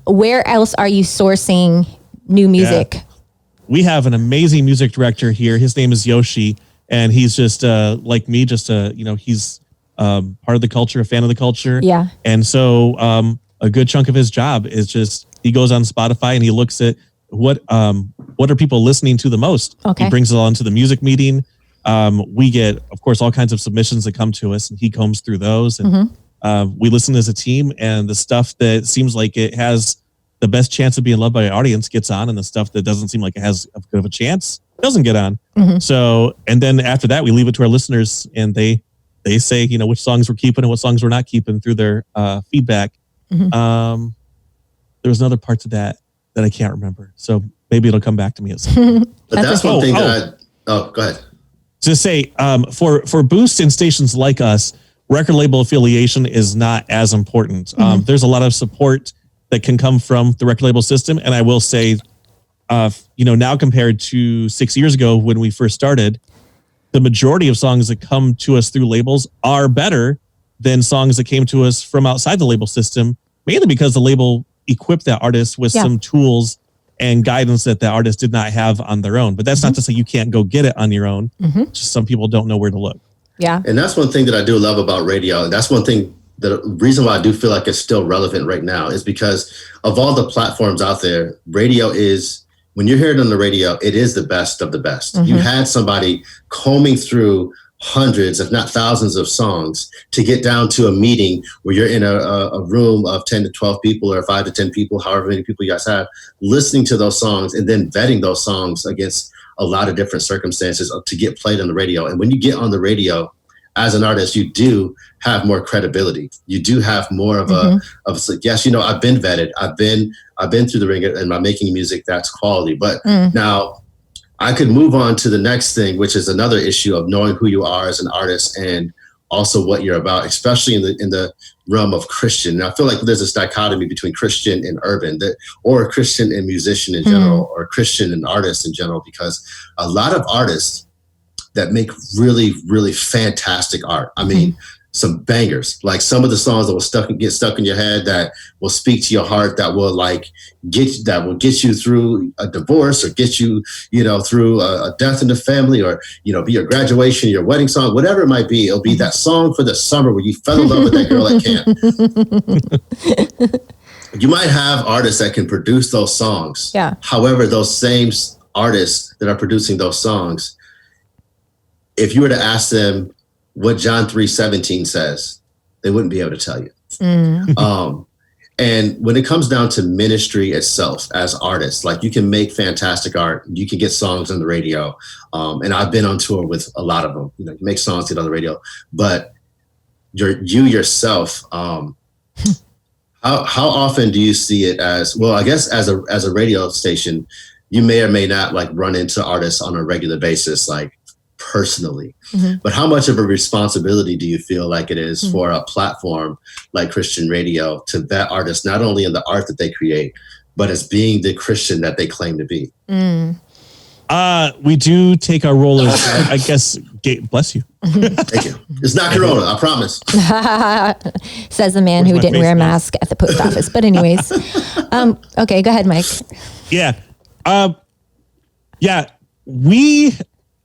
B: Where else are you sourcing new music?
C: Yeah. We have an amazing music director here. His name is Yoshi, and he's just like me, just he's part of the culture, a fan of the culture.
B: Yeah.
C: And so a good chunk of his job is just, he goes on Spotify and he looks at what are people listening to the most.
B: Okay.
C: He brings it on to the music meeting. We get, of course, all kinds of submissions that come to us, and he combs through those. And we listen as a team, and the stuff that seems like it has the best chance of being loved by our audience gets on, and the stuff that doesn't seem like it has a good of a chance doesn't get on. So, and then after that, we leave it to our listeners, and they say, which songs we're keeping and what songs we're not keeping through their feedback. There was another part to that I can't remember. So maybe it'll come back to me at some point.
A: But that's one thing go ahead.
C: To say, for Boost and stations like us, record label affiliation is not as important. There's a lot of support that can come from the record label system. And I will say, now compared to 6 years ago when we first started, the majority of songs that come to us through labels are better than songs that came to us from outside the label system, mainly because the label equipped that artist with some tools and guidance that the artist did not have on their own. But that's not to say you can't go get it on your own. Just some people don't know where to look.
B: Yeah.
A: And that's one thing that I do love about radio. And that's one thing, the reason why I do feel like it's still relevant right now is because of all the platforms out there, radio is, when you hear it on the radio, it is the best of the best. You had somebody combing through hundreds, if not thousands of songs to get down to a meeting where you're in a room of 10 to 12 people or 5 to 10 people, however many people you guys have, listening to those songs and then vetting those songs against a lot of different circumstances to get played on the radio. And when you get on the radio as an artist, you do have more credibility. You do have more of yes, I've been vetted. I've been through the ringer and I'm making music that's quality. But now I could move on to the next thing, which is another issue of knowing who you are as an artist and also what you're about, especially in the realm of Christian. And I feel like there's this dichotomy between Christian and urban, or Christian and musician in general, or Christian and artist in general, because a lot of artists that make really, really fantastic art. I mean, some bangers, like some of the songs that will get stuck in your head, that will speak to your heart, that will get you through a divorce, or get you, through a death in the family, or, be your graduation, your wedding song, whatever it might be. It'll be that song for the summer where you fell in love with that girl at camp. You might have artists that can produce those songs.
B: Yeah.
A: However, those same artists that are producing those songs, if you were to ask them what John 3:17 says, they wouldn't be able to tell you. And when it comes down to ministry itself as artists, like, you can make fantastic art, you can get songs on the radio. And I've been on tour with a lot of them, you make songs, get on the radio, but you yourself, how often do you see it as, well, I guess as a radio station, you may or may not run into artists on a regular basis, personally, but how much of a responsibility do you feel like it is for a platform like Christian radio to vet artists, not only in the art that they create, but as being the Christian that they claim to be?
C: We do take our role as, I guess, bless you.
A: Thank you. It's not Corona, I promise.
B: Says the man who didn't wear a mask at the post office. But anyways, okay, go ahead, Mike.
C: Yeah.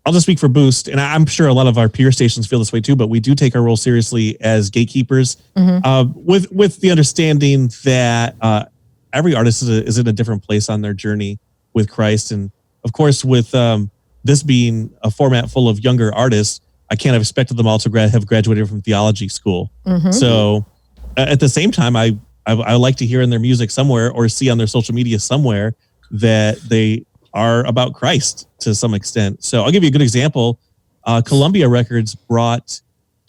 C: I'll just speak for Boost, and I'm sure a lot of our peer stations feel this way too, but we do take our role seriously as gatekeepers, with the understanding that every artist is in a different place on their journey with Christ. And of course, with this being a format full of younger artists, I can't have expected them all to have graduated from theology school. So at the same time, I I like to hear in their music somewhere or see on their social media somewhere that they are about Christ to some extent. So I'll give you a good example. Columbia Records brought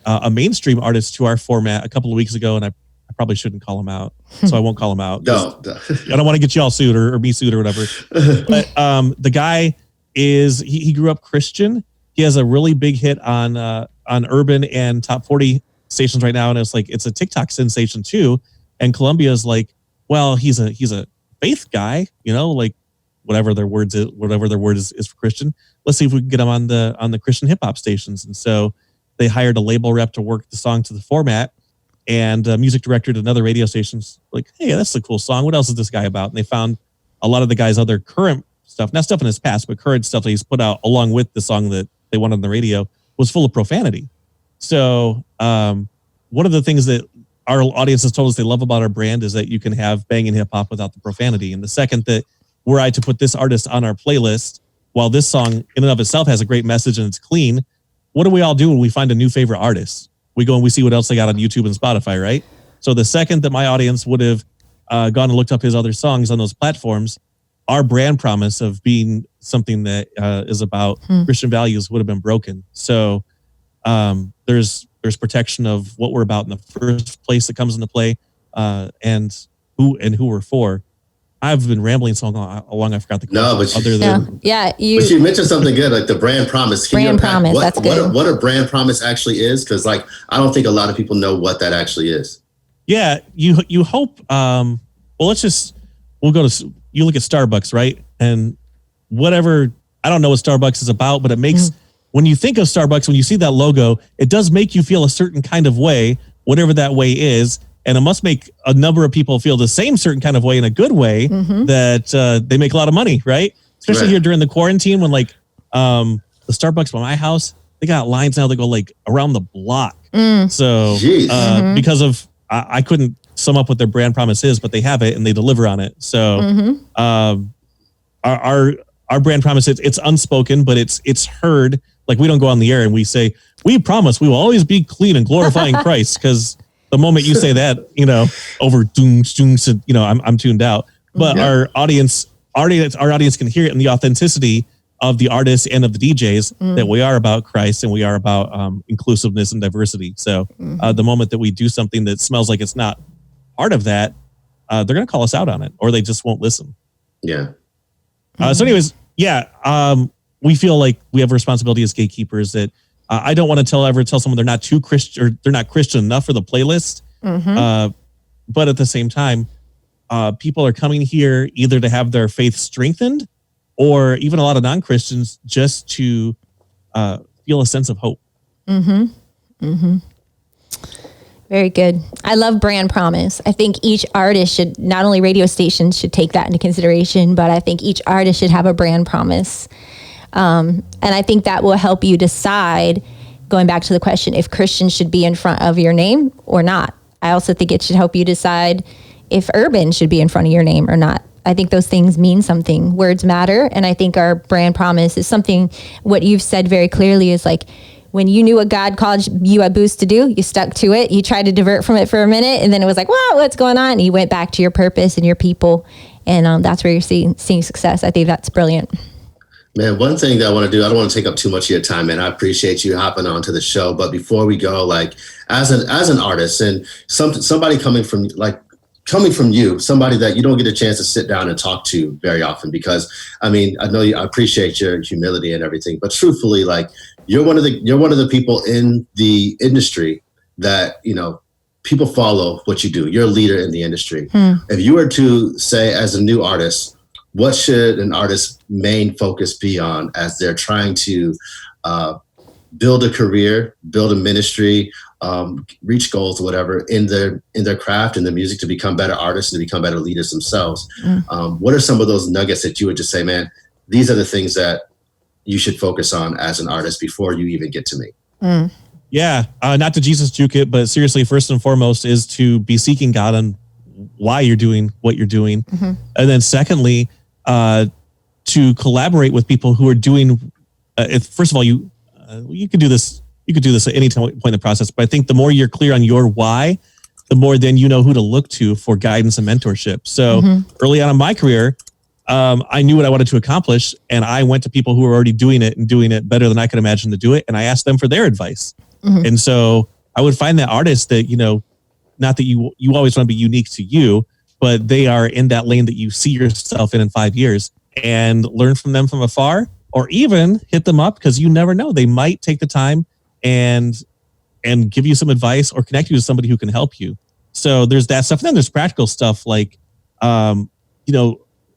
C: a mainstream artist to our format a couple of weeks ago, and I probably shouldn't call him out, so I won't call him out.
A: No.
C: I don't want to get you all sued or me sued or whatever. But the guy he grew up Christian. He has a really big hit on urban and top 40 stations right now, and it's a TikTok sensation too. And Columbia's like, well, he's a faith guy, like whatever their word is for Christian. Let's see if we can get him on the Christian hip hop stations. And so they hired a label rep to work the song to the format, and a music director at another radio station's like, hey, that's a cool song. What else is this guy about? And they found a lot of the guy's other current stuff, not stuff in his past, but current stuff that he's put out along with the song that they wanted on the radio was full of profanity. So one of the things that our audience has told us they love about our brand is that you can have banging hip hop without the profanity. And the second that were I to put this artist on our playlist, while this song in and of itself has a great message and it's clean, what do we all do when we find a new favorite artist? We go and we see what else they got on YouTube and Spotify, right? So the second that my audience would have gone and looked up his other songs on those platforms, our brand promise of being something that is about Christian values would have been broken. So there's protection of what we're about in the first place that comes into play, and who we're for. I've been rambling so long I forgot the question.
A: No, but you mentioned something good, like the brand promise.
B: Brand promise, that's good.
A: What a brand promise actually is, because I don't think a lot of people know what that actually is.
C: Yeah, you hope. We'll go to, you look at Starbucks, right? And whatever, I don't know what Starbucks is about, but it makes, when you think of Starbucks, when you see that logo, it does make you feel a certain kind of way, whatever that way is. And it must make a number of people feel the same certain kind of way in a good way, that they make a lot of money, right? Especially here during the quarantine when the Starbucks by my house, they got lines now that go around the block. So because of, I couldn't sum up what their brand promise is, but they have it and they deliver on it. So our brand promise, it's unspoken, but it's heard. Like, we don't go on the air and we say, we promise we will always be clean and glorifying Christ, because the moment you say that, over I'm tuned out. But our audience can hear it in the authenticity of the artists and of the DJs that we are about Christ and we are about inclusiveness and diversity. So the moment that we do something that smells like it's not part of that, they're going to call us out on it, or they just won't listen.
A: Yeah.
C: So anyways, we feel like we have a responsibility as gatekeepers that I don't want to tell someone they're not too Christian or they're not Christian enough for the playlist. But at the same time, people are coming here either to have their faith strengthened, or even a lot of non-Christians just to feel a sense of hope.
B: Very good. I love brand promise. I think each artist should, not only radio stations should take that into consideration, but I think each artist should have a brand promise. And I think that will help you decide, going back to the question, if Christian should be in front of your name or not. I also think it should help you decide if urban should be in front of your name or not. I think those things mean something. Words matter. And I think our brand promise is something, what you've said very clearly is when you knew what God called you at Boost to do, you stuck to it. You tried to divert from it for a minute, and then it was like, wow, what's going on? And you went back to your purpose and your people. And that's where you're seeing success. I think that's brilliant.
A: Man, one thing that I want to do, I don't want to take up too much of your time, man. I appreciate you hopping onto the show. But before we go, as an artist and somebody coming from you, somebody that you don't get a chance to sit down and talk to very often, because I know I appreciate your humility and everything, but truthfully, you're one of the people in the industry that, people follow what you do. You're a leader in the industry. If you were to say, as a new artist, what should an artist's main focus be on as they're trying to build a career, build a ministry, reach goals, whatever, in their craft and their music, to become better artists and to become better leaders themselves? What are some of those nuggets that you would just say, man, these are the things that you should focus on as an artist before you even get to me?
C: Yeah. Not to Jesus juke it, but seriously, first and foremost is to be seeking God on why you're doing what you're doing. And then secondly, to collaborate with people who are doing, first of all, you could do this at any point in the process, but I think the more you're clear on your why, the more then you know who to look to for guidance and mentorship. So early on in my career, I knew what I wanted to accomplish, and I went to people who were already doing it better than I could imagine to do it, and I asked them for their advice. And so I would find that artist that, not that you always want to be unique to you, but they are in that lane that you see yourself in 5 years, and learn from them from afar, or even hit them up, because you never know. They might take the time and give you some advice or connect you to somebody who can help you. So there's that stuff. And then there's practical stuff like,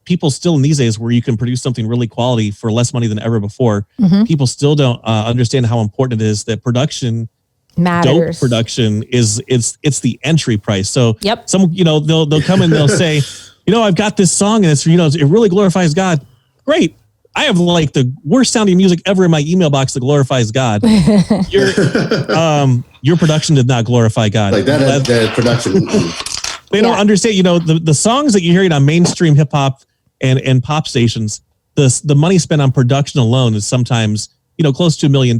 C: people still in these days where you can produce something really quality for less money than ever before. People still don't understand how important it is that production
B: matters.
C: Dope production it's the entry price. So
B: yep.
C: They'll come and they'll say, I've got this song and it's, it really glorifies God. Great. I have like the worst sounding music ever in my email box that glorifies God. Your production did not glorify God.
A: Like that production.
C: They don't understand, the songs that you're hearing on mainstream hip hop and pop stations, the money spent on production alone is sometimes, close to $1 million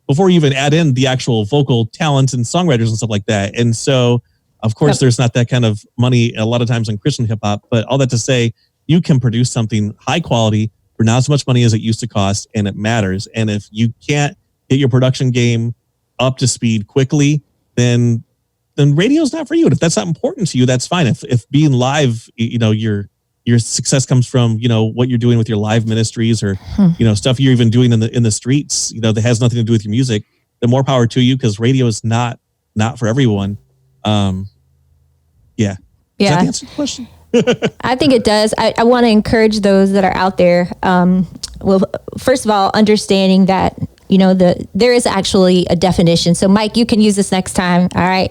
C: before you even add in the actual vocal talent and songwriters and stuff like that. And so, of course, there's not that kind of money a lot of times in Christian hip hop, but all that to say, you can produce something high quality for not as much money as it used to cost, and it matters. And if you can't get your production game up to speed quickly, then radio's not for you. And if that's not important to you, that's fine. If being live, your success comes from, what you're doing with your live ministries or, stuff you're even doing in the streets, that has nothing to do with your music, then more power to you, because radio is not for everyone. Yeah. Does that answer the question?
B: I think it does. I want to encourage those that are out there. Well, first of all, understanding that, there is actually a definition. So Mike, you can use this next time. All right.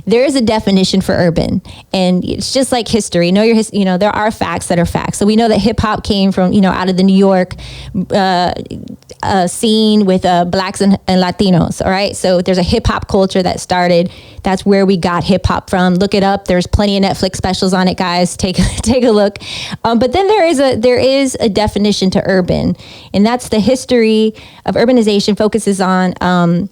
B: There is a definition for urban, and it's just like history. There are facts that are facts. So we know that hip hop came from, out of the New York scene with blacks and Latinos. All right. So there's a hip hop culture that started. That's where we got hip hop from. Look it up. There's plenty of Netflix specials on it, guys. Take a look. But then there is a definition to urban, and that's the history of urbanization. Focuses on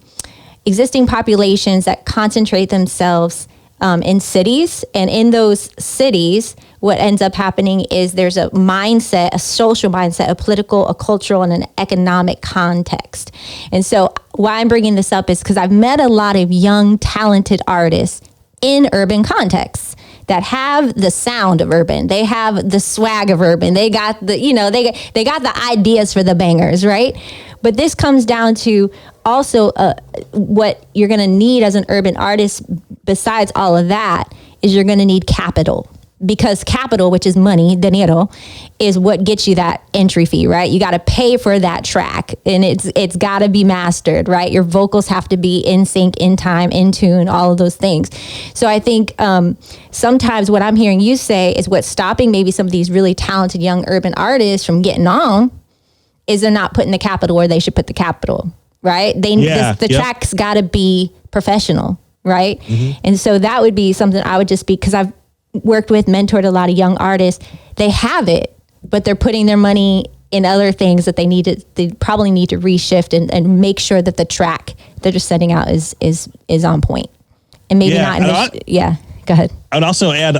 B: existing populations that concentrate themselves in cities. And in those cities, what ends up happening is there's a mindset, a social mindset, a political, a cultural, and an economic context. And so why I'm bringing this up is because I've met a lot of young, talented artists in urban contexts that have the sound of urban. They have the swag of urban. They got the, they got the ideas for the bangers, right? But this comes down to also what you're going to need as an urban artist. Besides all of that, is you're going to need capital, because capital, which is money, dinero, is what gets you that entry fee, right? You got to pay for that track, and it's got to be mastered, right? Your vocals have to be in sync, in time, in tune, all of those things. So I think sometimes what I'm hearing you say is what's stopping maybe some of these really talented young urban artists from getting on is they're not putting the capital where they should put the capital, right? The track's got to be professional, right? Mm-hmm. And so that would be something I would just be, because I've worked with, mentored a lot of young artists. They have it, but they're putting their money in other things that they probably need to reshift and make sure that the track they're just sending out is on point. And maybe not. Go ahead.
C: I would also add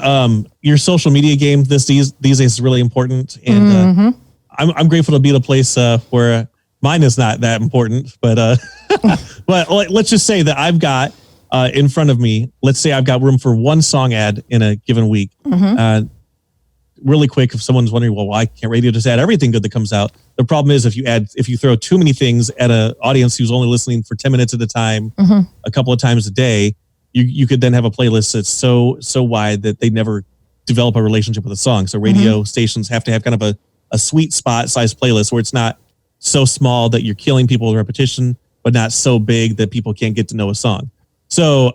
C: your social media game these days is really important. And I'm grateful to be at a place where mine is not that important, but let's just say that I've got in front of me, let's say I've got room for one song ad in a given week. Really quick, if someone's wondering, well, why can't radio just add everything good that comes out? The problem is if you throw too many things at an audience who's only listening for 10 minutes at a time, a couple of times a day, you could then have a playlist that's so wide that they never develop a relationship with a song. So radio stations have to have kind of a sweet spot size playlist where it's not so small that you're killing people with repetition, but not so big that people can't get to know a song. So,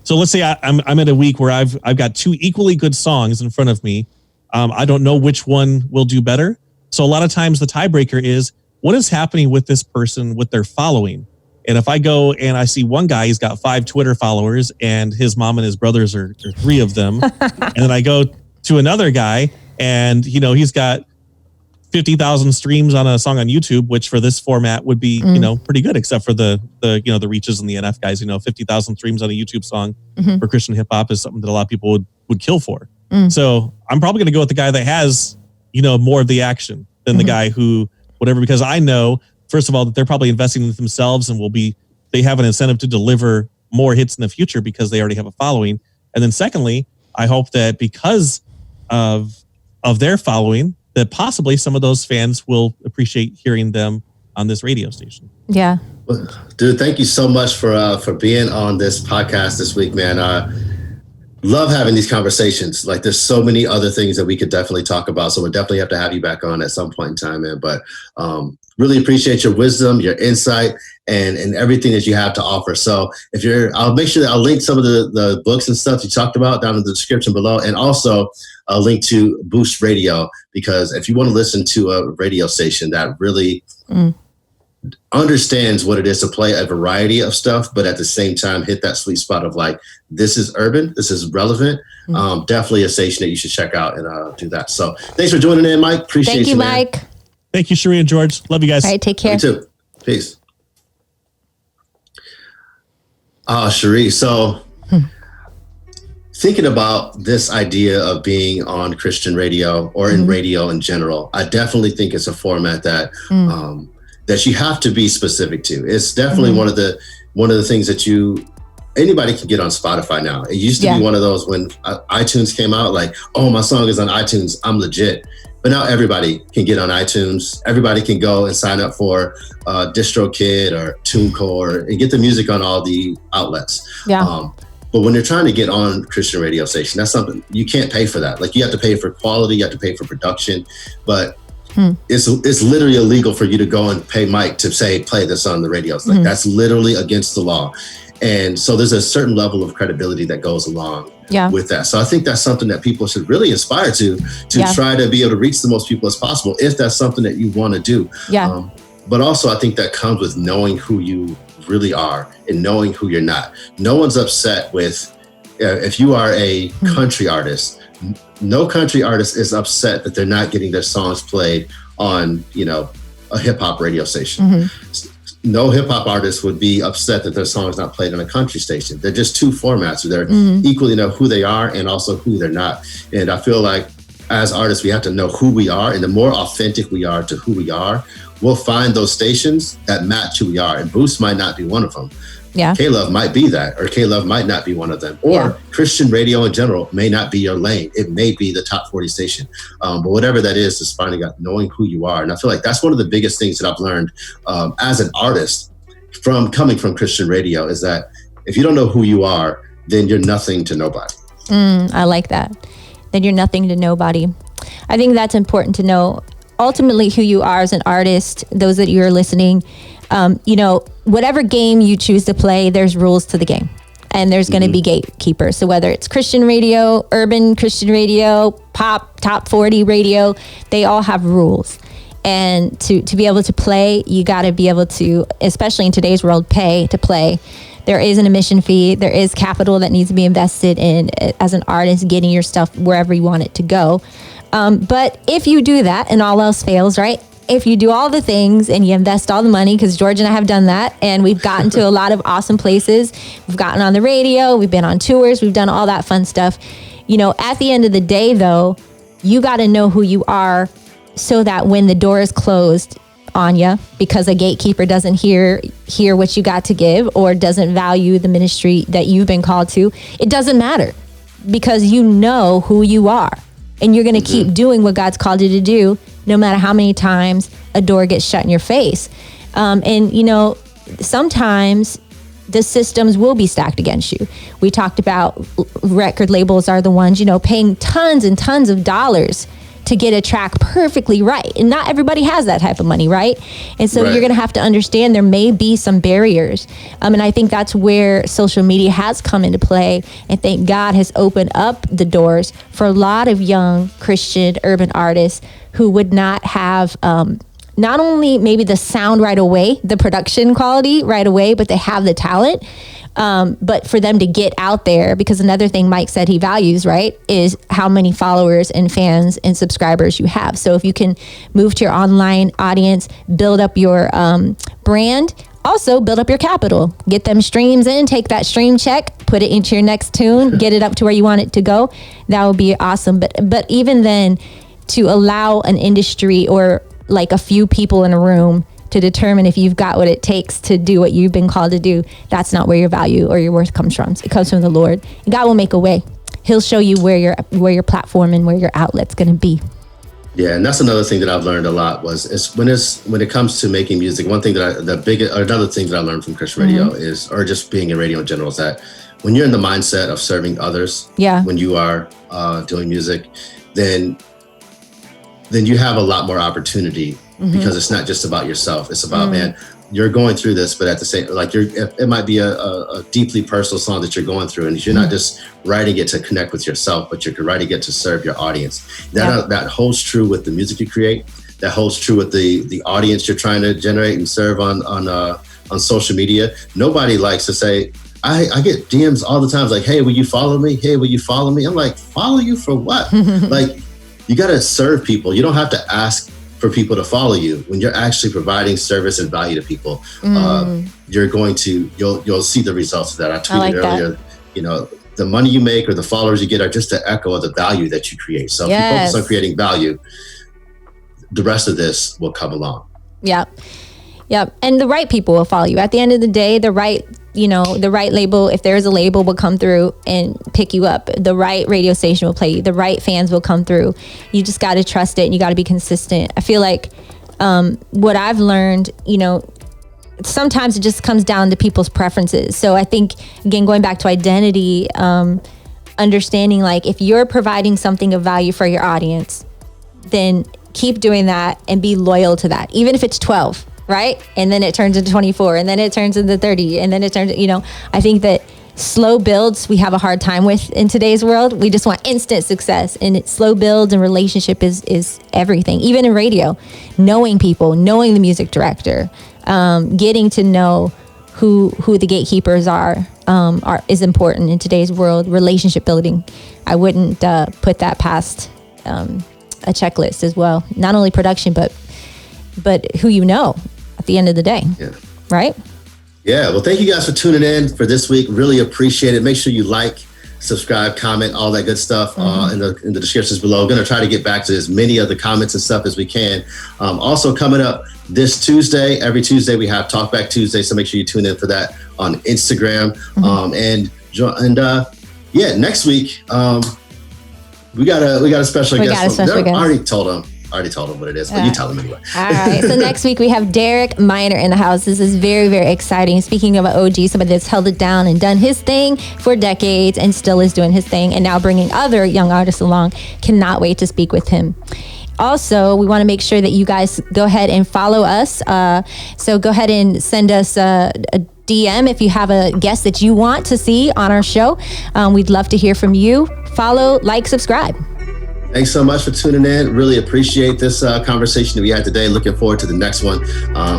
C: so let's say I'm at a week where I've got two equally good songs in front of me. I don't know which one will do better. So a lot of times the tiebreaker is what is happening with this person, with their following. And if I go and I see one guy, he's got 5 Twitter followers and his mom and his brothers are 3 of them. And then I go to another guy and, he's got 50,000 streams on a song on YouTube, which for this format would be, pretty good, except for the the reaches and the NF guys. 50,000 streams on a YouTube song for Christian hip hop is something that a lot of people would kill for. So I'm probably going to go with the guy that has, more of the action than the guy who, whatever, because I know, first of all, that they're probably investing in themselves and they have an incentive to deliver more hits in the future because they already have a following. And then secondly, I hope that because of their following, that possibly some of those fans will appreciate hearing them on this radio station.
B: Yeah.
A: Well, dude, thank you so much for being on this podcast this week, man. Love having these conversations. Like, there's so many other things that we could definitely talk about. So we'll definitely have to have you back on at some point in time, man. But really appreciate your wisdom, your insight, and everything that you have to offer. So I'll make sure that I'll link some of the books and stuff you talked about down in the description below. And also a link to Boost Radio, because if you want to listen to a radio station that really understands what it is to play a variety of stuff, but at the same time hit that sweet spot of like, this is urban, this is relevant, definitely a station that you should check out and do that. So thanks for joining in, Mike. Appreciate you.
B: Thank you, Mike.
A: Man.
C: Thank you, Sheree and George. Love you guys.
B: All right, take care.
A: You too. Peace. Sheree, so thinking about this idea of being on Christian radio or in radio in general, I definitely think it's a format that that you have to be specific to. It's definitely one of the things that anybody can get on Spotify now. It used to be one of those when iTunes came out, like, oh, my song is on iTunes, I'm legit. But now everybody can get on iTunes. Everybody can go and sign up for DistroKid or TuneCore and get the music on all the outlets.
B: Yeah.
A: But when you're trying to get on Christian radio station, that's something you can't pay for that. Like, you have to pay for quality, you have to pay for production, but it's literally illegal for you to go and pay Mike to say, play this on the radio. It's like, that's literally against the law. And so there's a certain level of credibility that goes along with that. So I think that's something that people should really aspire to try to be able to reach the most people as possible, if that's something that you want to do. Yeah. But also, I think that comes with knowing who you really are and knowing who you're not. No one's upset with, if you are a country artist, no country artist is upset that they're not getting their songs played on, a hip hop radio station. No hip hop artist would be upset that their song is not played on a country station. They're just two formats. They're equally know who they are and also who they're not. And I feel like as artists, we have to know who we are. And the more authentic we are to who we are, we'll find those stations that match who we are. And Boost might not be one of them. Yeah. K-Love might be that, or K-Love might not be one of them. Or Christian radio in general may not be your lane. It may be the top 40 station. But whatever that is finding out, knowing who you are. And I feel like that's one of the biggest things that I've learned as an artist from coming from Christian radio, is that if you don't know who you are, then you're nothing to nobody.
B: I like that. Then you're nothing to nobody. I think that's important to know. Ultimately, who you are as an artist, those that you're listening, whatever game you choose to play, there's rules to the game, and there's going to be gatekeepers. So whether it's Christian radio, urban Christian radio, pop, top 40 radio, they all have rules. And to be able to play, you got to be able to, especially in today's world, pay to play. There is an admission fee. There is capital that needs to be invested in as an artist, getting your stuff wherever you want it to go. But if you do that and all else fails, right? If you do all the things and you invest all the money, because George and I have done that, and we've gotten to a lot of awesome places. We've gotten on the radio, we've been on tours, we've done all that fun stuff. At the end of the day, though, you got to know who you are, so that when the door is closed on you because a gatekeeper doesn't hear what you got to give or doesn't value the ministry that you've been called to, it doesn't matter, because you know who you are. And you're going to keep doing what God's called you to do, no matter how many times a door gets shut in your face. Sometimes the systems will be stacked against you. We talked about record labels are the ones, paying tons and tons of dollars to get a track perfectly right. And not everybody has that type of money, right? And so you're going to have to understand there may be some barriers. And I think that's where social media has come into play. And thank God has opened up the doors for a lot of young Christian urban artists who would not have not only maybe the sound right away, the production quality right away, but they have the talent. But for them to get out there, because another thing Mike said he values, right, is how many followers and fans and subscribers you have. So if you can move to your online audience, build up your brand, also build up your capital, get them streams in, take that stream check, put it into your next tune, get it up to where you want it to go. That would be awesome. But even then, to allow an industry or like a few people in a room to determine if you've got what it takes to do what you've been called to do, that's not where your value or your worth comes from. It comes from the Lord. And God will make a way. He'll show you where your platform and where your outlet's going to be.
A: Yeah, and that's another thing that I've learned a lot when it comes to making music. One thing another thing that I learned from Christian radio is, or just being in radio in general, is that when you're in the mindset of serving others, when you are doing music, then you have a lot more opportunity, because it's not just about yourself. It's about, man, you're going through this, but at the same, like it might be a deeply personal song that you're going through, and you're not just writing it to connect with yourself, but you're writing it to serve your audience. That holds true with the music you create. That holds true with the audience you're trying to generate and serve on social media. Nobody likes to say, I get DMs all the time like, hey, will you follow me? Hey, will you follow me? I'm like, follow you for what? Like, you got to serve people. You don't have to ask for people to follow you. When you're actually providing service and value to people, you'll see the results of that. I tweeted earlier, the money you make or the followers you get are just an echo of the value that you create. So if you focus on creating value, the rest of this will come along.
B: Yep. And the right people will follow you. At the end of the day, the right label, if there is a label, will come through and pick you up. The right radio station will play you. The right fans will come through. You just got to trust it, and you got to be consistent. I feel like what I've learned, sometimes it just comes down to people's preferences. So I think, again, going back to identity, understanding, like, if you're providing something of value for your audience, then keep doing that and be loyal to that, even if it's 12. Right? And then it turns into 24, and then it turns into 30, and then it turns, I think that slow builds we have a hard time with in today's world. We just want instant success, and slow builds and relationship is everything. Even in radio, knowing people, knowing the music director, getting to know who the gatekeepers are is important in today's world. Relationship building, I wouldn't put that past a checklist as well. Not only production, but who at the end of the day. Right?
A: Yeah. Well, thank you guys for tuning in for this week. Really appreciate it. Make sure you like, subscribe, comment, all that good stuff in the descriptions below. We're going to try to get back to as many of the comments and stuff as we can. Also coming up this Tuesday, every Tuesday we have Talkback Tuesday. So make sure you tune in for that on Instagram. Next week, we got a special guest. I already told him what it is, but you tell him anyway.
B: All right. So next week we have Derek Minor in the house. This is very, very exciting. Speaking of an OG, somebody that's held it down and done his thing for decades and still is doing his thing, and now bringing other young artists along. Cannot wait to speak with him. Also, we want to make sure that you guys go ahead and follow us. So go ahead and send us a DM if you have a guest that you want to see on our show. We'd love to hear from you. Follow, like, subscribe.
A: Thanks so much for tuning in. Really appreciate this conversation that we had today. Looking forward to the next one.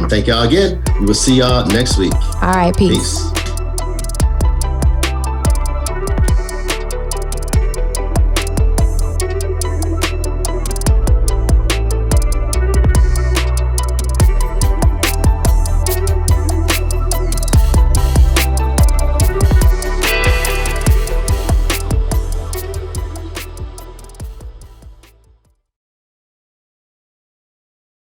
A: Thank y'all again. We will see y'all next week.
B: All right. Peace.